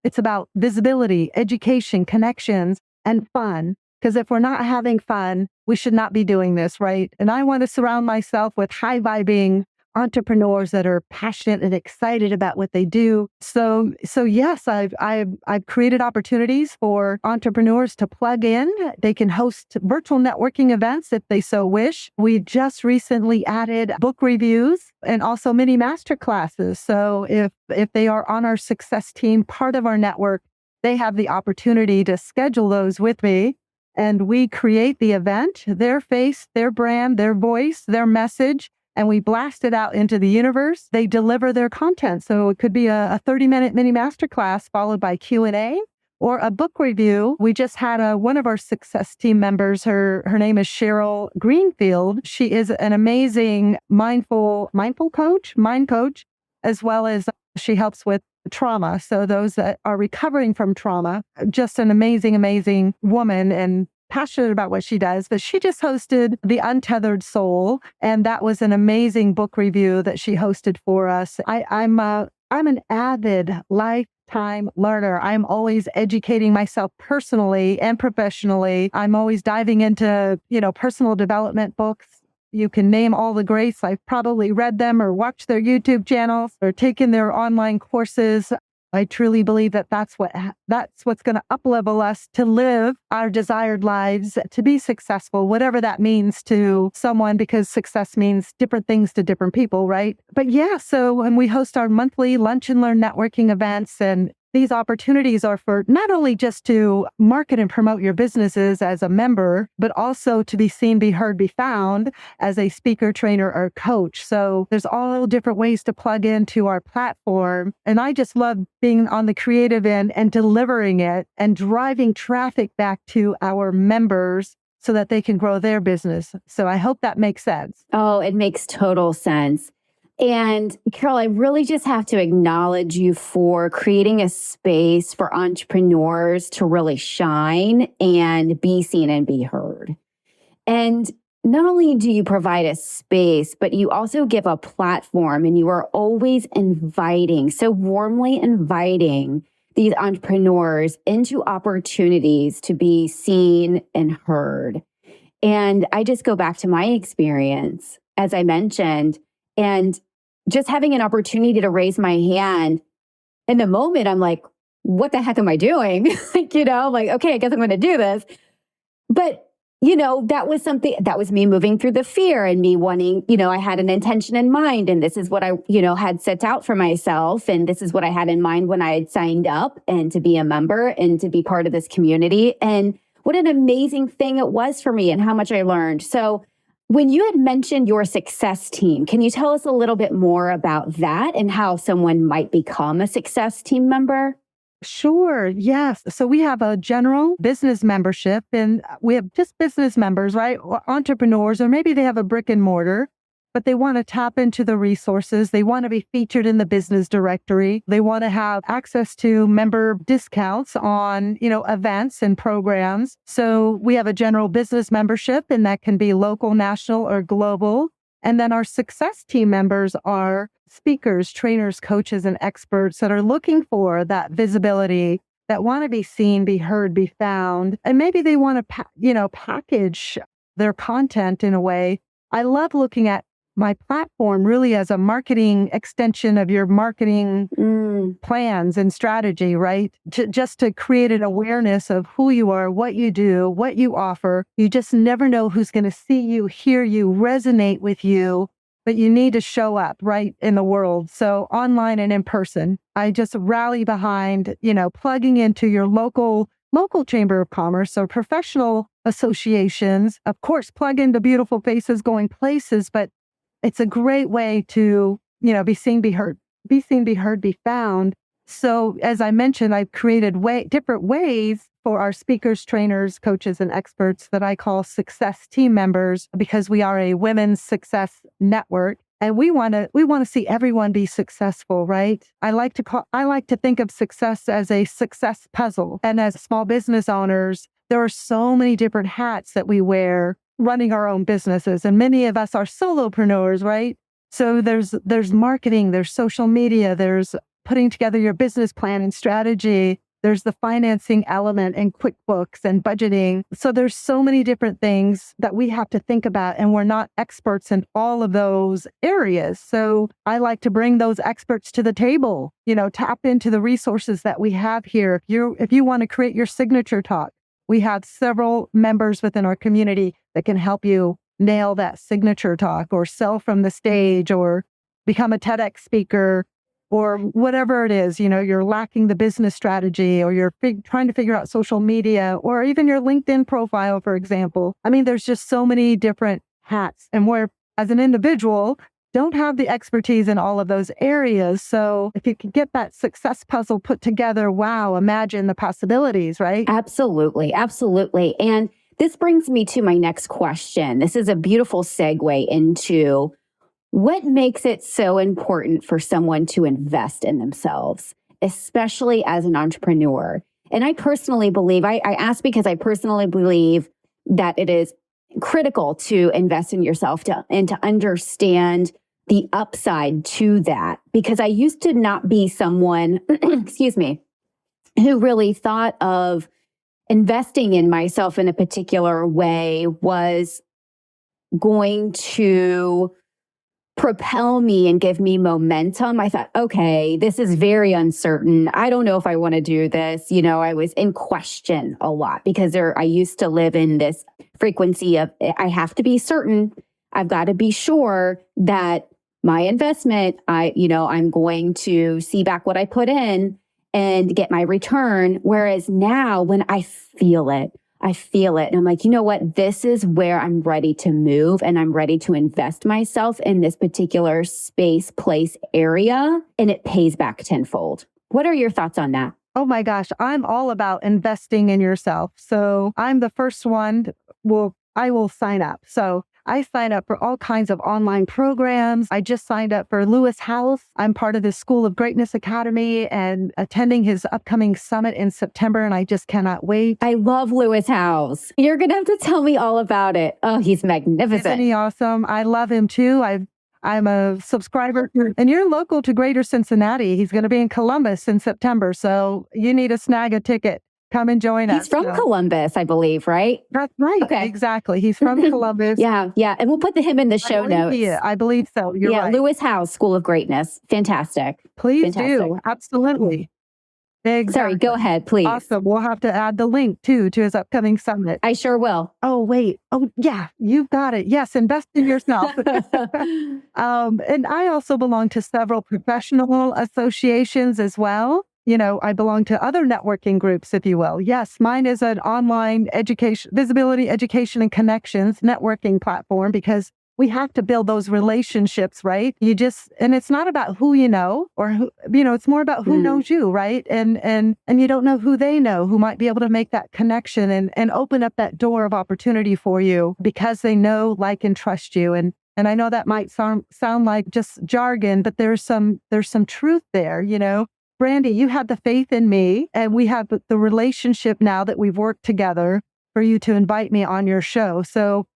S2: it's about visibility, education, connections, and fun. Because if we're not having fun, we should not be doing this, right? And I want to surround myself with high-vibing entrepreneurs that are passionate and excited about what they do. So yes, I've created opportunities for entrepreneurs to plug in. They can host virtual networking events if they so wish. We just recently added book reviews and also mini masterclasses. So if they are on our success team, part of our network, they have the opportunity to schedule those with me. And we create the event, their face, their brand, their voice, their message, and we blast it out into the universe. They deliver their content. So it could be a 30-minute mini masterclass followed by Q&A or a book review. We just had one of our success team members, her name is Cheryl Greenfield. She is an amazing mind coach, as well as she helps with trauma. So those that are recovering from trauma, just an amazing woman and passionate about what she does. But she just hosted The Untethered Soul, and that was an amazing book review that she hosted for us. I'm an avid lifetime learner. I'm always educating myself personally and professionally. I'm always diving into, personal development books. You can name all the greats. I've probably read them or watched their YouTube channels or taken their online courses. I truly believe that that's what's going to uplevel us to live our desired lives, to be successful, whatever that means to someone, because success means different things to different people, right? But yeah, so when we host our monthly Lunch and Learn networking events, and these opportunities are for not only just to market and promote your businesses as a member, but also to be seen, be heard, be found as a speaker, trainer, or coach. So there's all different ways to plug into our platform. And I just love being on the creative end and delivering it and driving traffic back to our members so that they can grow their business. So I hope that makes sense.
S1: Oh, it makes total sense. And Carol, I really just have to acknowledge you for creating a space for entrepreneurs to really shine and be seen and be heard. And not only do you provide a space, but you also give a platform, and you are always inviting, so warmly inviting these entrepreneurs into opportunities to be seen and heard. And I just go back to my experience, as I mentioned, and just having an opportunity to raise my hand. In the moment, I'm like, what the heck am I doing? Like, okay, I guess I'm going to do this. But, that was that was me moving through the fear and me wanting, I had an intention in mind, and this is what I, had set out for myself. And this is what I had in mind when I had signed up and to be a member and to be part of this community. And what an amazing thing it was for me and how much I learned. So when you had mentioned your success team, can you tell us a little bit more about that and how someone might become a success team member?
S2: Sure. Yes. So we have a general business membership, and we have just business members, right? Or entrepreneurs, or maybe they have a brick and mortar, but they want to tap into the resources. They want to be featured in the business directory. They want to have access to member discounts on, events and programs. So we have a general business membership, and that can be local, national, or global. And then our success team members are speakers, trainers, coaches, and experts that are looking for that visibility, that want to be seen, be heard, be found. And maybe they want to, package their content in a way. I love looking at my platform really as a marketing extension of your marketing plans and strategy, right? Just to create an awareness of who you are, what you do, what you offer. You just never know who's going to see you, hear you, resonate with you, but you need to show up right in the world. So online and in person, I just rally behind, plugging into your local chamber of commerce or professional associations. Of course, plug into beautiful faces going places, but it's a great way to, be seen, be heard, be found. So as I mentioned, I've created different ways for our speakers, trainers, coaches, and experts that I call success team members, because we are a women's success network. And we want to see everyone be successful, right? I like to think of success as a success puzzle. And as small business owners, there are so many different hats that we wear running our own businesses. And many of us are solopreneurs, right? So there's marketing, there's social media, there's putting together your business plan and strategy. There's the financing element and QuickBooks and budgeting. So there's so many different things that we have to think about, and we're not experts in all of those areas. So I like to bring those experts to the table, tap into the resources that we have here. If you want to create your signature talk, we have several members within our community that can help you nail that signature talk, or sell from the stage, or become a TEDx speaker, or whatever it is. You're lacking the business strategy, or you're trying to figure out social media, or even your LinkedIn profile, for example. I mean, there's just so many different hats, and where as an individual, don't have the expertise in all of those areas. So if you could get that success puzzle put together, wow, imagine the possibilities, right?
S1: Absolutely. Absolutely. And this brings me to my next question. This is a beautiful segue into what makes it so important for someone to invest in themselves, especially as an entrepreneur. And I personally believe, I ask because I personally believe that it is critical to invest in yourself and to understand the upside to that, because I used to not be someone, excuse me, who really thought of investing in myself in a particular way was going to propel me and give me momentum, I thought, okay, this is very uncertain. I don't know if I want to do this. I was in question a lot because I used to live in this frequency of I have to be certain. I've got to be sure that my investment, I'm going to see back what I put in and get my return. Whereas now when I feel it. And I'm like, you know what? This is where I'm ready to move and I'm ready to invest myself in this particular space, place, area, and it pays back tenfold. What are your thoughts on that?
S2: Oh my gosh, I'm all about investing in yourself. So I'm the first one. I will sign up. So I sign up for all kinds of online programs. I just signed up for Lewis House. I'm part of the School of Greatness Academy and attending his upcoming summit in September, and I just cannot wait.
S1: I love Lewis House. You're going to have to tell me all about it. Oh, he's magnificent.
S2: Isn't he awesome? I love him too. I'm a subscriber, and you're local to Greater Cincinnati. He's going to be in Columbus in September, so you need to snag a ticket. Come and join us.
S1: He's from Columbus, I believe, right?
S2: That's right. Okay. Exactly. He's from Columbus.
S1: Yeah. And we'll put him in the show notes.
S2: I believe so. You're right.
S1: Lewis House, School of Greatness. Fantastic.
S2: Please do. Absolutely. Exactly.
S1: Sorry, go ahead, please.
S2: Awesome. We'll have to add the link to his upcoming summit.
S1: I sure will.
S2: Oh, wait. Oh, yeah. You've got it. Yes. Invest in yourself. And I also belong to several professional associations as well. I belong to other networking groups, if you will. Yes, mine is an online visibility, education, and connections networking platform because we have to build those relationships, right? And it's not about who you know or who, it's more about who knows you, right? And you don't know who they know, who might be able to make that connection and open up that door of opportunity for you because they know, like, and trust you. And I know that might sound like just jargon, but there's some truth there, Brandy, you had the faith in me, and we have the relationship now that we've worked together for you to invite me on your show. So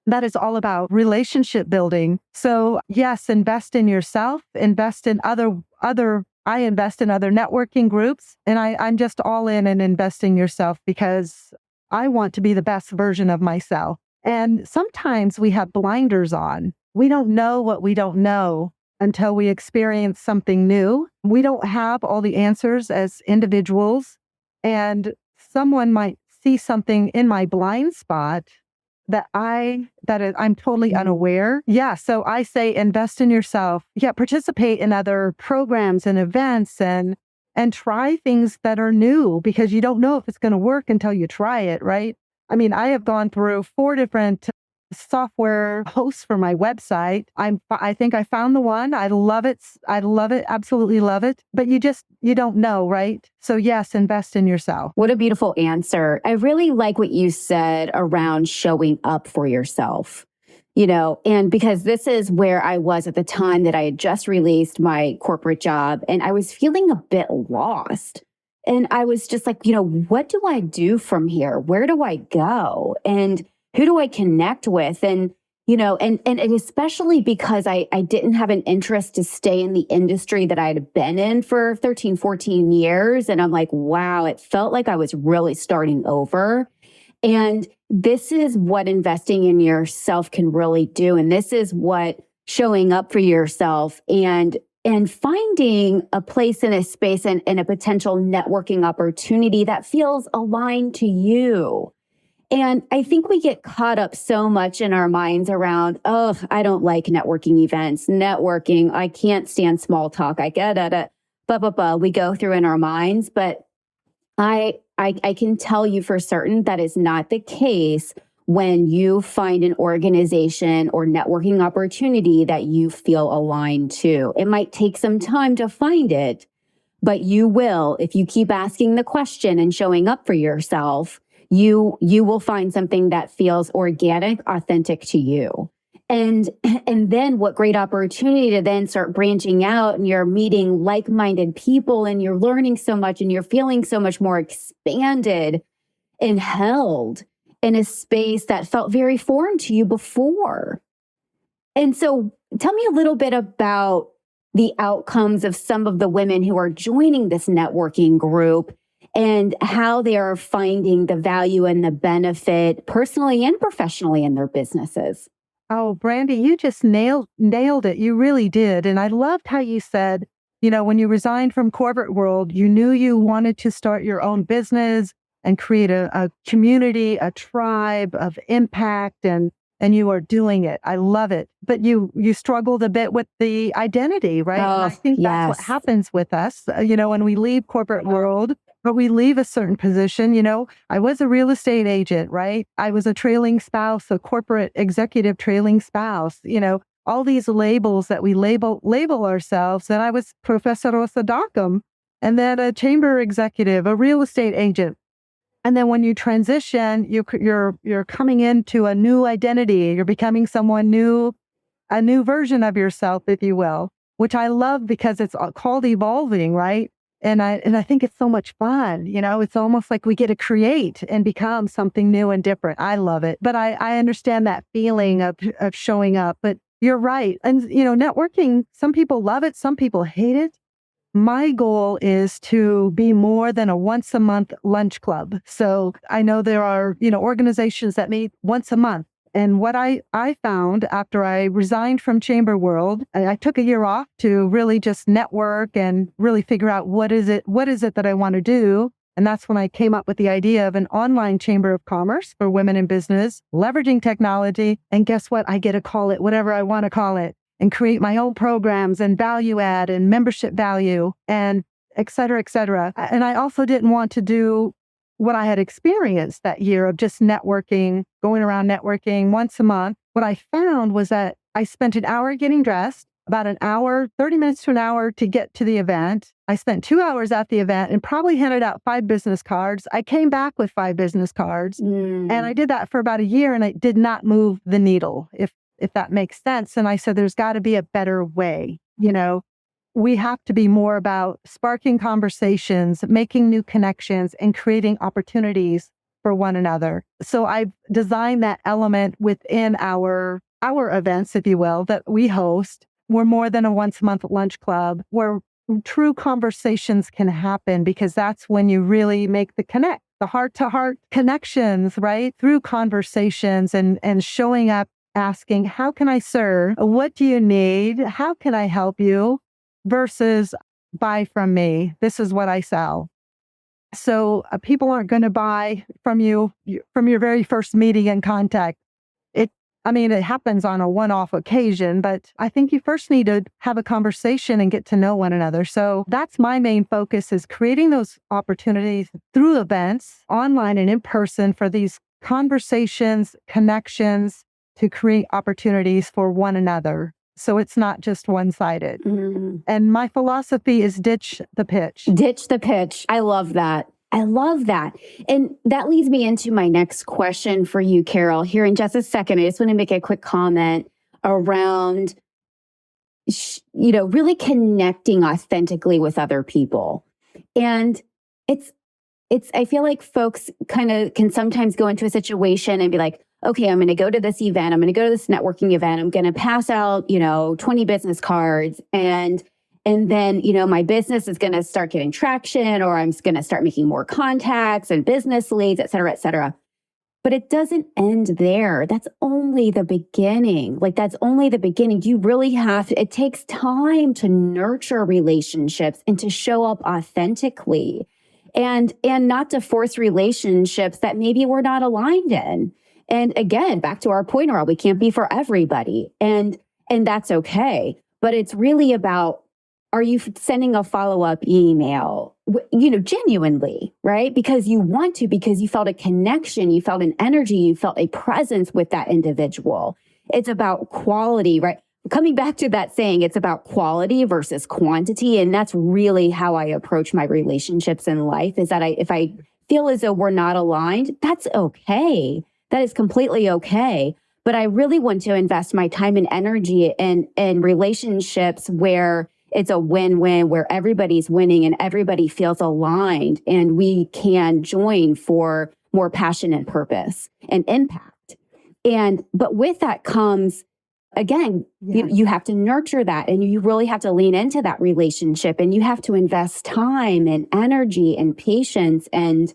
S2: that is all about relationship building. So yes, invest in yourself, invest in I invest in other networking groups, and I'm just all in and investing yourself because I want to be the best version of myself. And sometimes we have blinders on. We don't know what we don't know until we experience something new. We don't have all the answers as individuals, and someone might see something in my blind spot that I'm totally unaware. Yeah, so I say invest in yourself. Yeah, participate in other programs and events and try things that are new because you don't know if it's going to work until you try it, right? I mean, I have gone through 4 different software hosts for my website. I think I found the one. I love it. Absolutely love it. But you don't know, right? So yes, invest in yourself.
S1: What a beautiful answer. I really like what you said around showing up for yourself, and because this is where I was at the time that I had just released my corporate job and I was feeling a bit lost. And I was just like, what do I do from here? Where do I go? And who do I connect with? And, and especially because I didn't have an interest to stay in the industry that I had been in for 13, 14 years. And I'm like, wow, it felt like I was really starting over. And this is what investing in yourself can really do. And this is what showing up for yourself and finding a place in a space and a potential networking opportunity that feels aligned to you. And I think we get caught up so much in our minds around, oh, I don't like networking events, networking. I can't stand small talk. I get it. We go through in our minds. But I can tell you for certain that is not the case when you find an organization or networking opportunity that you feel aligned to. It might take some time to find it, but you will. If you keep asking the question and showing up for yourself, you will find something that feels organic, authentic to you. And then what great opportunity to then start branching out and you're meeting like-minded people and you're learning so much and you're feeling so much more expanded and held in a space that felt very foreign to you before. And so tell me a little bit about the outcomes of some of the women who are joining this networking group and how they are finding the value and the benefit personally and professionally in their businesses.
S2: Oh, Brandy, you just nailed it. You really did. And I loved how you said, when you resigned from corporate world, you knew you wanted to start your own business and create a community, a tribe of impact, and you are doing it. I love it. But you struggled a bit with the identity, right? And I
S1: Oh,
S2: think that's what
S1: yes.
S2: happens with us, when we leave corporate world, but we leave a certain position. I was a real estate agent, right? I was a trailing spouse, a corporate executive trailing spouse, all these labels that we label ourselves. And I was professoros a Dockum, and then a chamber executive, a real estate agent. And then when you transition, you're coming into a new identity. You're becoming someone new, a new version of yourself, if you will, which I love because it's called evolving, right? And I think it's so much fun. It's almost like we get to create and become something new and different. I love it. But I understand that feeling of showing up. But you're right. And, networking, some people love it, some people hate it. My goal is to be more than a once a month lunch club. So I know there are, organizations that meet once a month. And what I found after I resigned from Chamber World, I took a year off to really just network and really figure out what is it that I want to do. And that's when I came up with the idea of an online chamber of commerce for women in business, leveraging technology. And guess what? I get to call it whatever I want to call it, and create my own programs and value add and membership value and et cetera, et cetera. And I also didn't want to do what I had experienced that year of just networking, going around networking once a month. What I found was that I spent an hour getting dressed, about an hour, 30 minutes to an hour to get to the event. I spent 2 hours at the event and probably handed out 5 business cards. I came back with 5 business cards. And I did that for about a year, and it did not move the needle, if that makes sense. And I said, there's got to be a better way. We have to be more about sparking conversations, making new connections, and creating opportunities for one another. So I've designed that element within our events, if you will, that we host. We're more than a once a month lunch club where true conversations can happen, because that's when you really make the heart to heart connections, right? Through conversations and showing up, asking, how can I serve? What do you need? How can I help you? Versus buy from me. This is what I sell. So people aren't going to buy from you from your very first meeting and contact. It happens on a one-off occasion, but I think you first need to have a conversation and get to know one another. So that's my main focus, is creating those opportunities through events, online and in person, for these conversations, connections, to create opportunities for one another. So it's not just one-sided. And my philosophy is ditch the pitch.
S1: Ditch the pitch. I love that. I love that. And that leads me into my next question for you, Carol. Here in just a second, I just want to make a quick comment around, really connecting authentically with other people. And I feel like folks kind of can sometimes go into a situation and be like, okay, I'm going to go to this event. I'm going to go to this networking event. I'm going to pass out, 20 business cards, and then, my business is going to start getting traction, or I'm going to start making more contacts and business leads, et cetera, et cetera. But it doesn't end there. That's only the beginning. That's only the beginning. You really have to, it takes time to nurture relationships and to show up authentically, and not to force relationships that maybe we're not aligned in. And again, back to our point, we can't be for everybody. And that's okay. But it's really about, are you sending a follow-up email, genuinely, right? Because you want to, because you felt a connection, you felt an energy, you felt a presence with that individual. It's about quality, right? Coming back to that saying, it's about quality versus quantity. And that's really how I approach my relationships in life, is that if I feel as though we're not aligned, that's okay. That is completely okay. But I really want to invest my time and energy in relationships where it's a win-win, where everybody's winning and everybody feels aligned, and we can join for more passion and purpose and impact. But with that comes, again, you have to nurture that, and you really have to lean into that relationship, and you have to invest time and energy and patience and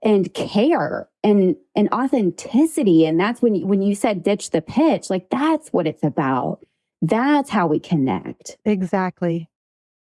S1: and care and authenticity. And that's when you said ditch the pitch, like that's what it's about. That's how we connect.
S2: Exactly.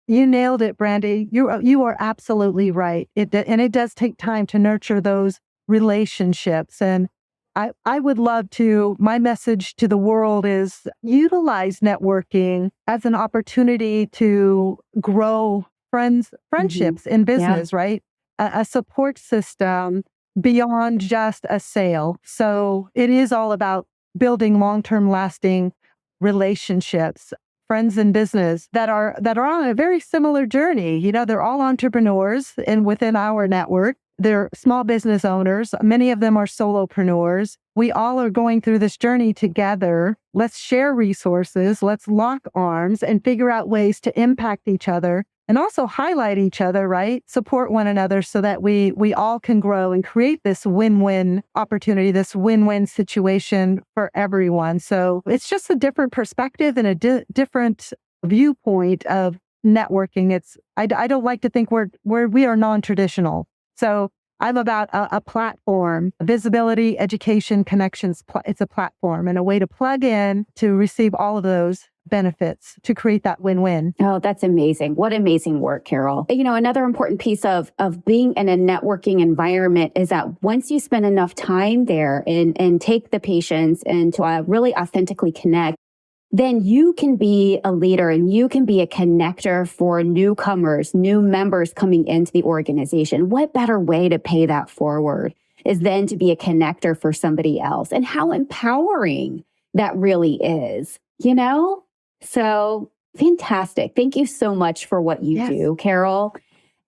S2: You nailed it, Brandy. You are absolutely right. It does take time to nurture those relationships. And I would love to, my message to the world is utilize networking as an opportunity to grow friendships in
S1: Yeah.
S2: business, right? A support system beyond just a sale. So it is all about building long-term lasting relationships, friends in business that are on a very similar journey. You know, they're all entrepreneurs and within our network. They're small business owners. Many of them are solopreneurs. We all are going through this journey together. Let's share resources. Let's lock arms and figure out ways to impact each other and also highlight each other, right? Support one another so that we all can grow and create this win-win opportunity, this win-win situation for everyone. So it's just a different perspective and a different viewpoint of networking. I don't like to think we are non-traditional. So I'm about a platform, visibility, education, connections. It's a platform and a way to plug in to receive all of those benefits to create that win-win.
S1: Oh, that's amazing. What amazing work, Carol. You know, another important piece of being in a networking environment is that once you spend enough time there and take the patience and to really authentically connect, then you can be a leader and you can be a connector for newcomers, new members coming into the organization. What better way to pay that forward is then to be a connector for somebody else, and how empowering that really is, you know? So fantastic. Thank you so much for what you do, Carol.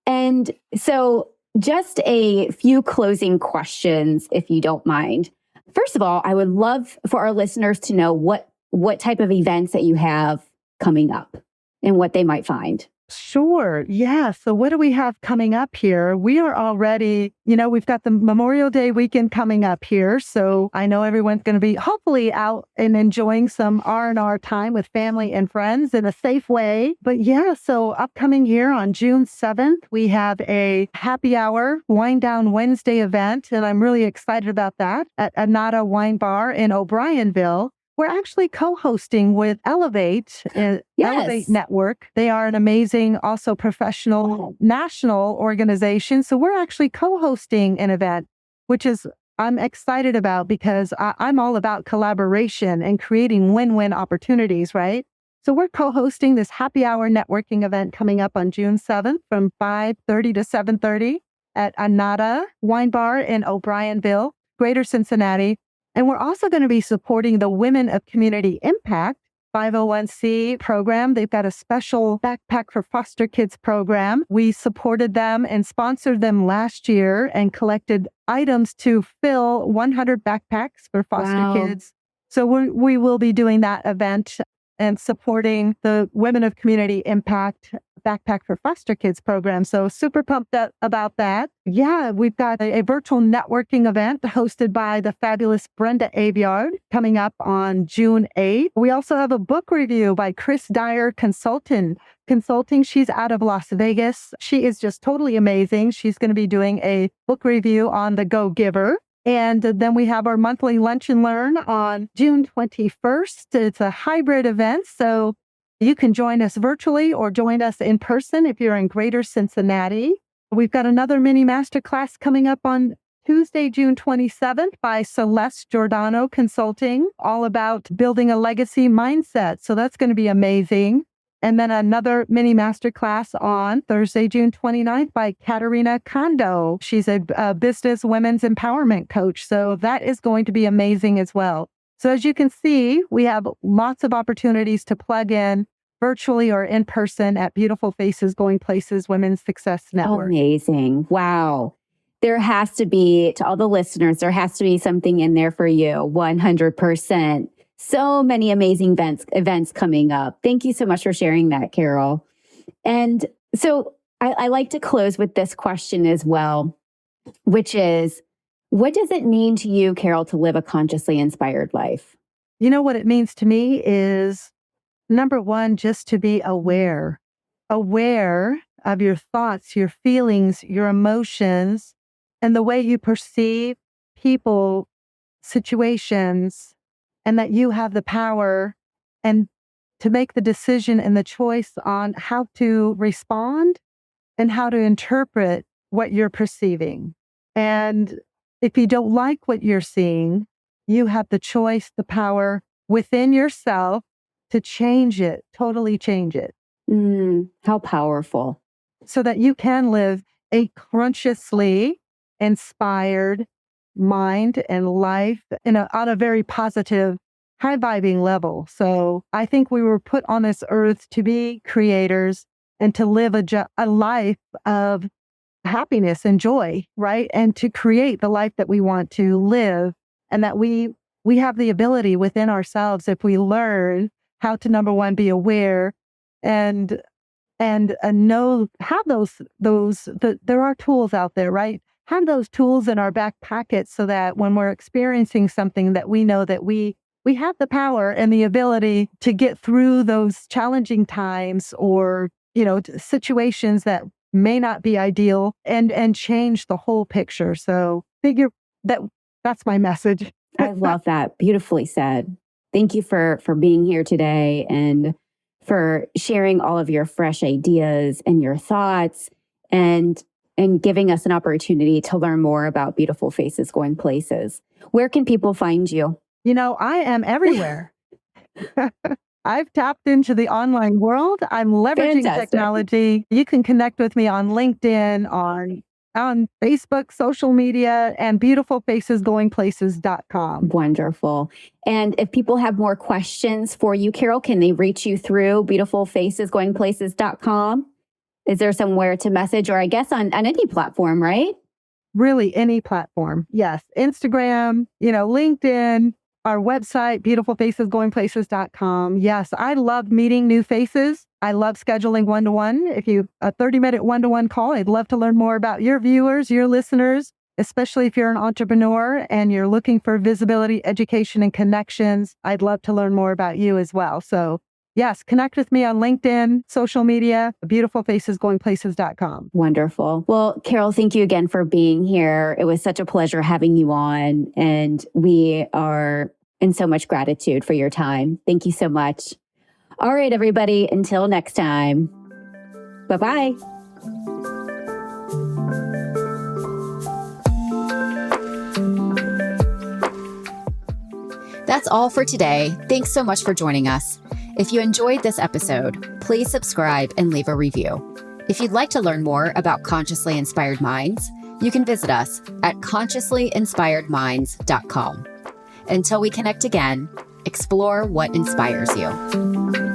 S1: And so just a few closing questions, if you don't mind. First of all, I would love for our listeners to know what type of events that you have coming up and what they might find.
S2: Sure. Yeah. So what do we have coming up here? We are already, we've got the Memorial Day weekend coming up here. So I know everyone's going to be hopefully out and enjoying some R&R time with family and friends in a safe way. But yeah, so upcoming here on June 7th, we have a happy hour Wine Down Wednesday event. And I'm really excited about that at Anata Wine Bar in O'Brienville. We're actually co-hosting with Elevate Network. They are an amazing, also professional national organization. So we're actually co-hosting an event, which I'm excited about because I'm all about collaboration and creating win-win opportunities, right? So we're co-hosting this happy hour networking event coming up on June 7th from 5:30 to 7:30 at Anata Wine Bar in O'Brienville, Greater Cincinnati. And we're also going to be supporting the Women of Community Impact 501c program. They've got a special backpack for foster kids program. We supported them and sponsored them last year and collected items to fill 100 backpacks for foster kids. So we will be doing that event and supporting the Women of Community Impact Backpack for Foster Kids program. So super pumped about that. Yeah, we've got a virtual networking event hosted by the fabulous Brenda Aviard coming up on June 8th. We also have a book review by Chris Dyer Consulting. She's out of Las Vegas. She is just totally amazing. She's going to be doing a book review on The Go-Giver. And then we have our monthly Lunch and Learn on June 21st. It's a hybrid event, so you can join us virtually or join us in person if you're in Greater Cincinnati. We've got another mini masterclass coming up on Tuesday, June 27th by Celeste Giordano Consulting, all about building a legacy mindset. So that's going to be amazing. And then another mini masterclass on Thursday, June 29th by Katerina Kondo. She's a business women's empowerment coach. So that is going to be amazing as well. So as you can see, we have lots of opportunities to plug in virtually or in person at Beautiful Faces Going Places Women's Success Network.
S1: Amazing. Wow. There has to be, to all the listeners, there has to be something in there for you, 100%. So many amazing events coming up. Thank you so much for sharing that, Carol. And so I like to close with this question as well, which is, what does it mean to you, Carol, to live a consciously inspired life?
S2: You know what it means to me is, number one, just to be aware of your thoughts, your feelings, your emotions, and the way you perceive people, situations, and that you have the power and to make the decision and the choice on how to respond and how to interpret what you're perceiving. And if you don't like what you're seeing, you have the choice, the power within yourself to change it, totally change it.
S1: How powerful.
S2: So that you can live a consciously inspired mind and life on a very positive, high vibing level. So I think we were put on this earth to be creators and to live a life of happiness and joy, right? And to create the life that we want to live, and that we have the ability within ourselves, if we learn how to, number one, be aware and know, have there are tools out there, right? Have those tools in our back pocket so that when we're experiencing something, that we know that we have the power and the ability to get through those challenging times, or situations that may not be ideal, and change the whole picture. So that's my message.
S1: I love that. Beautifully said. Thank you for being here today and for sharing all of your fresh ideas and your thoughts, and giving us an opportunity to learn more about Beautiful Faces Going Places. Where can people find you?
S2: I am everywhere. I've tapped into the online world. I'm leveraging technology. You can connect with me on LinkedIn, on Facebook, social media, and beautifulfacesgoingplaces.com.
S1: Wonderful. And if people have more questions for you, Carol, can they reach you through beautifulfacesgoingplaces.com? Is there somewhere to message, or I guess on any platform, right?
S2: Really, any platform. Yes. Instagram, LinkedIn, our website, beautifulfacesgoingplaces.com. Yes, I love meeting new faces. I love scheduling one-to-one. A 30-minute one-to-one call, I'd love to learn more about your viewers, your listeners, especially if you're an entrepreneur and you're looking for visibility, education, and connections. I'd love to learn more about you as well. So yes, connect with me on LinkedIn, social media, beautifulfacesgoingplaces.com.
S1: Wonderful. Well, Carol, thank you again for being here. It was such a pleasure having you on, and we are in so much gratitude for your time. Thank you so much. All right, everybody, until next time. Bye-bye. That's all for today. Thanks so much for joining us. If you enjoyed this episode, please subscribe and leave a review. If you'd like to learn more about Consciously Inspired Minds, you can visit us at consciouslyinspiredminds.com. Until we connect again, explore what inspires you.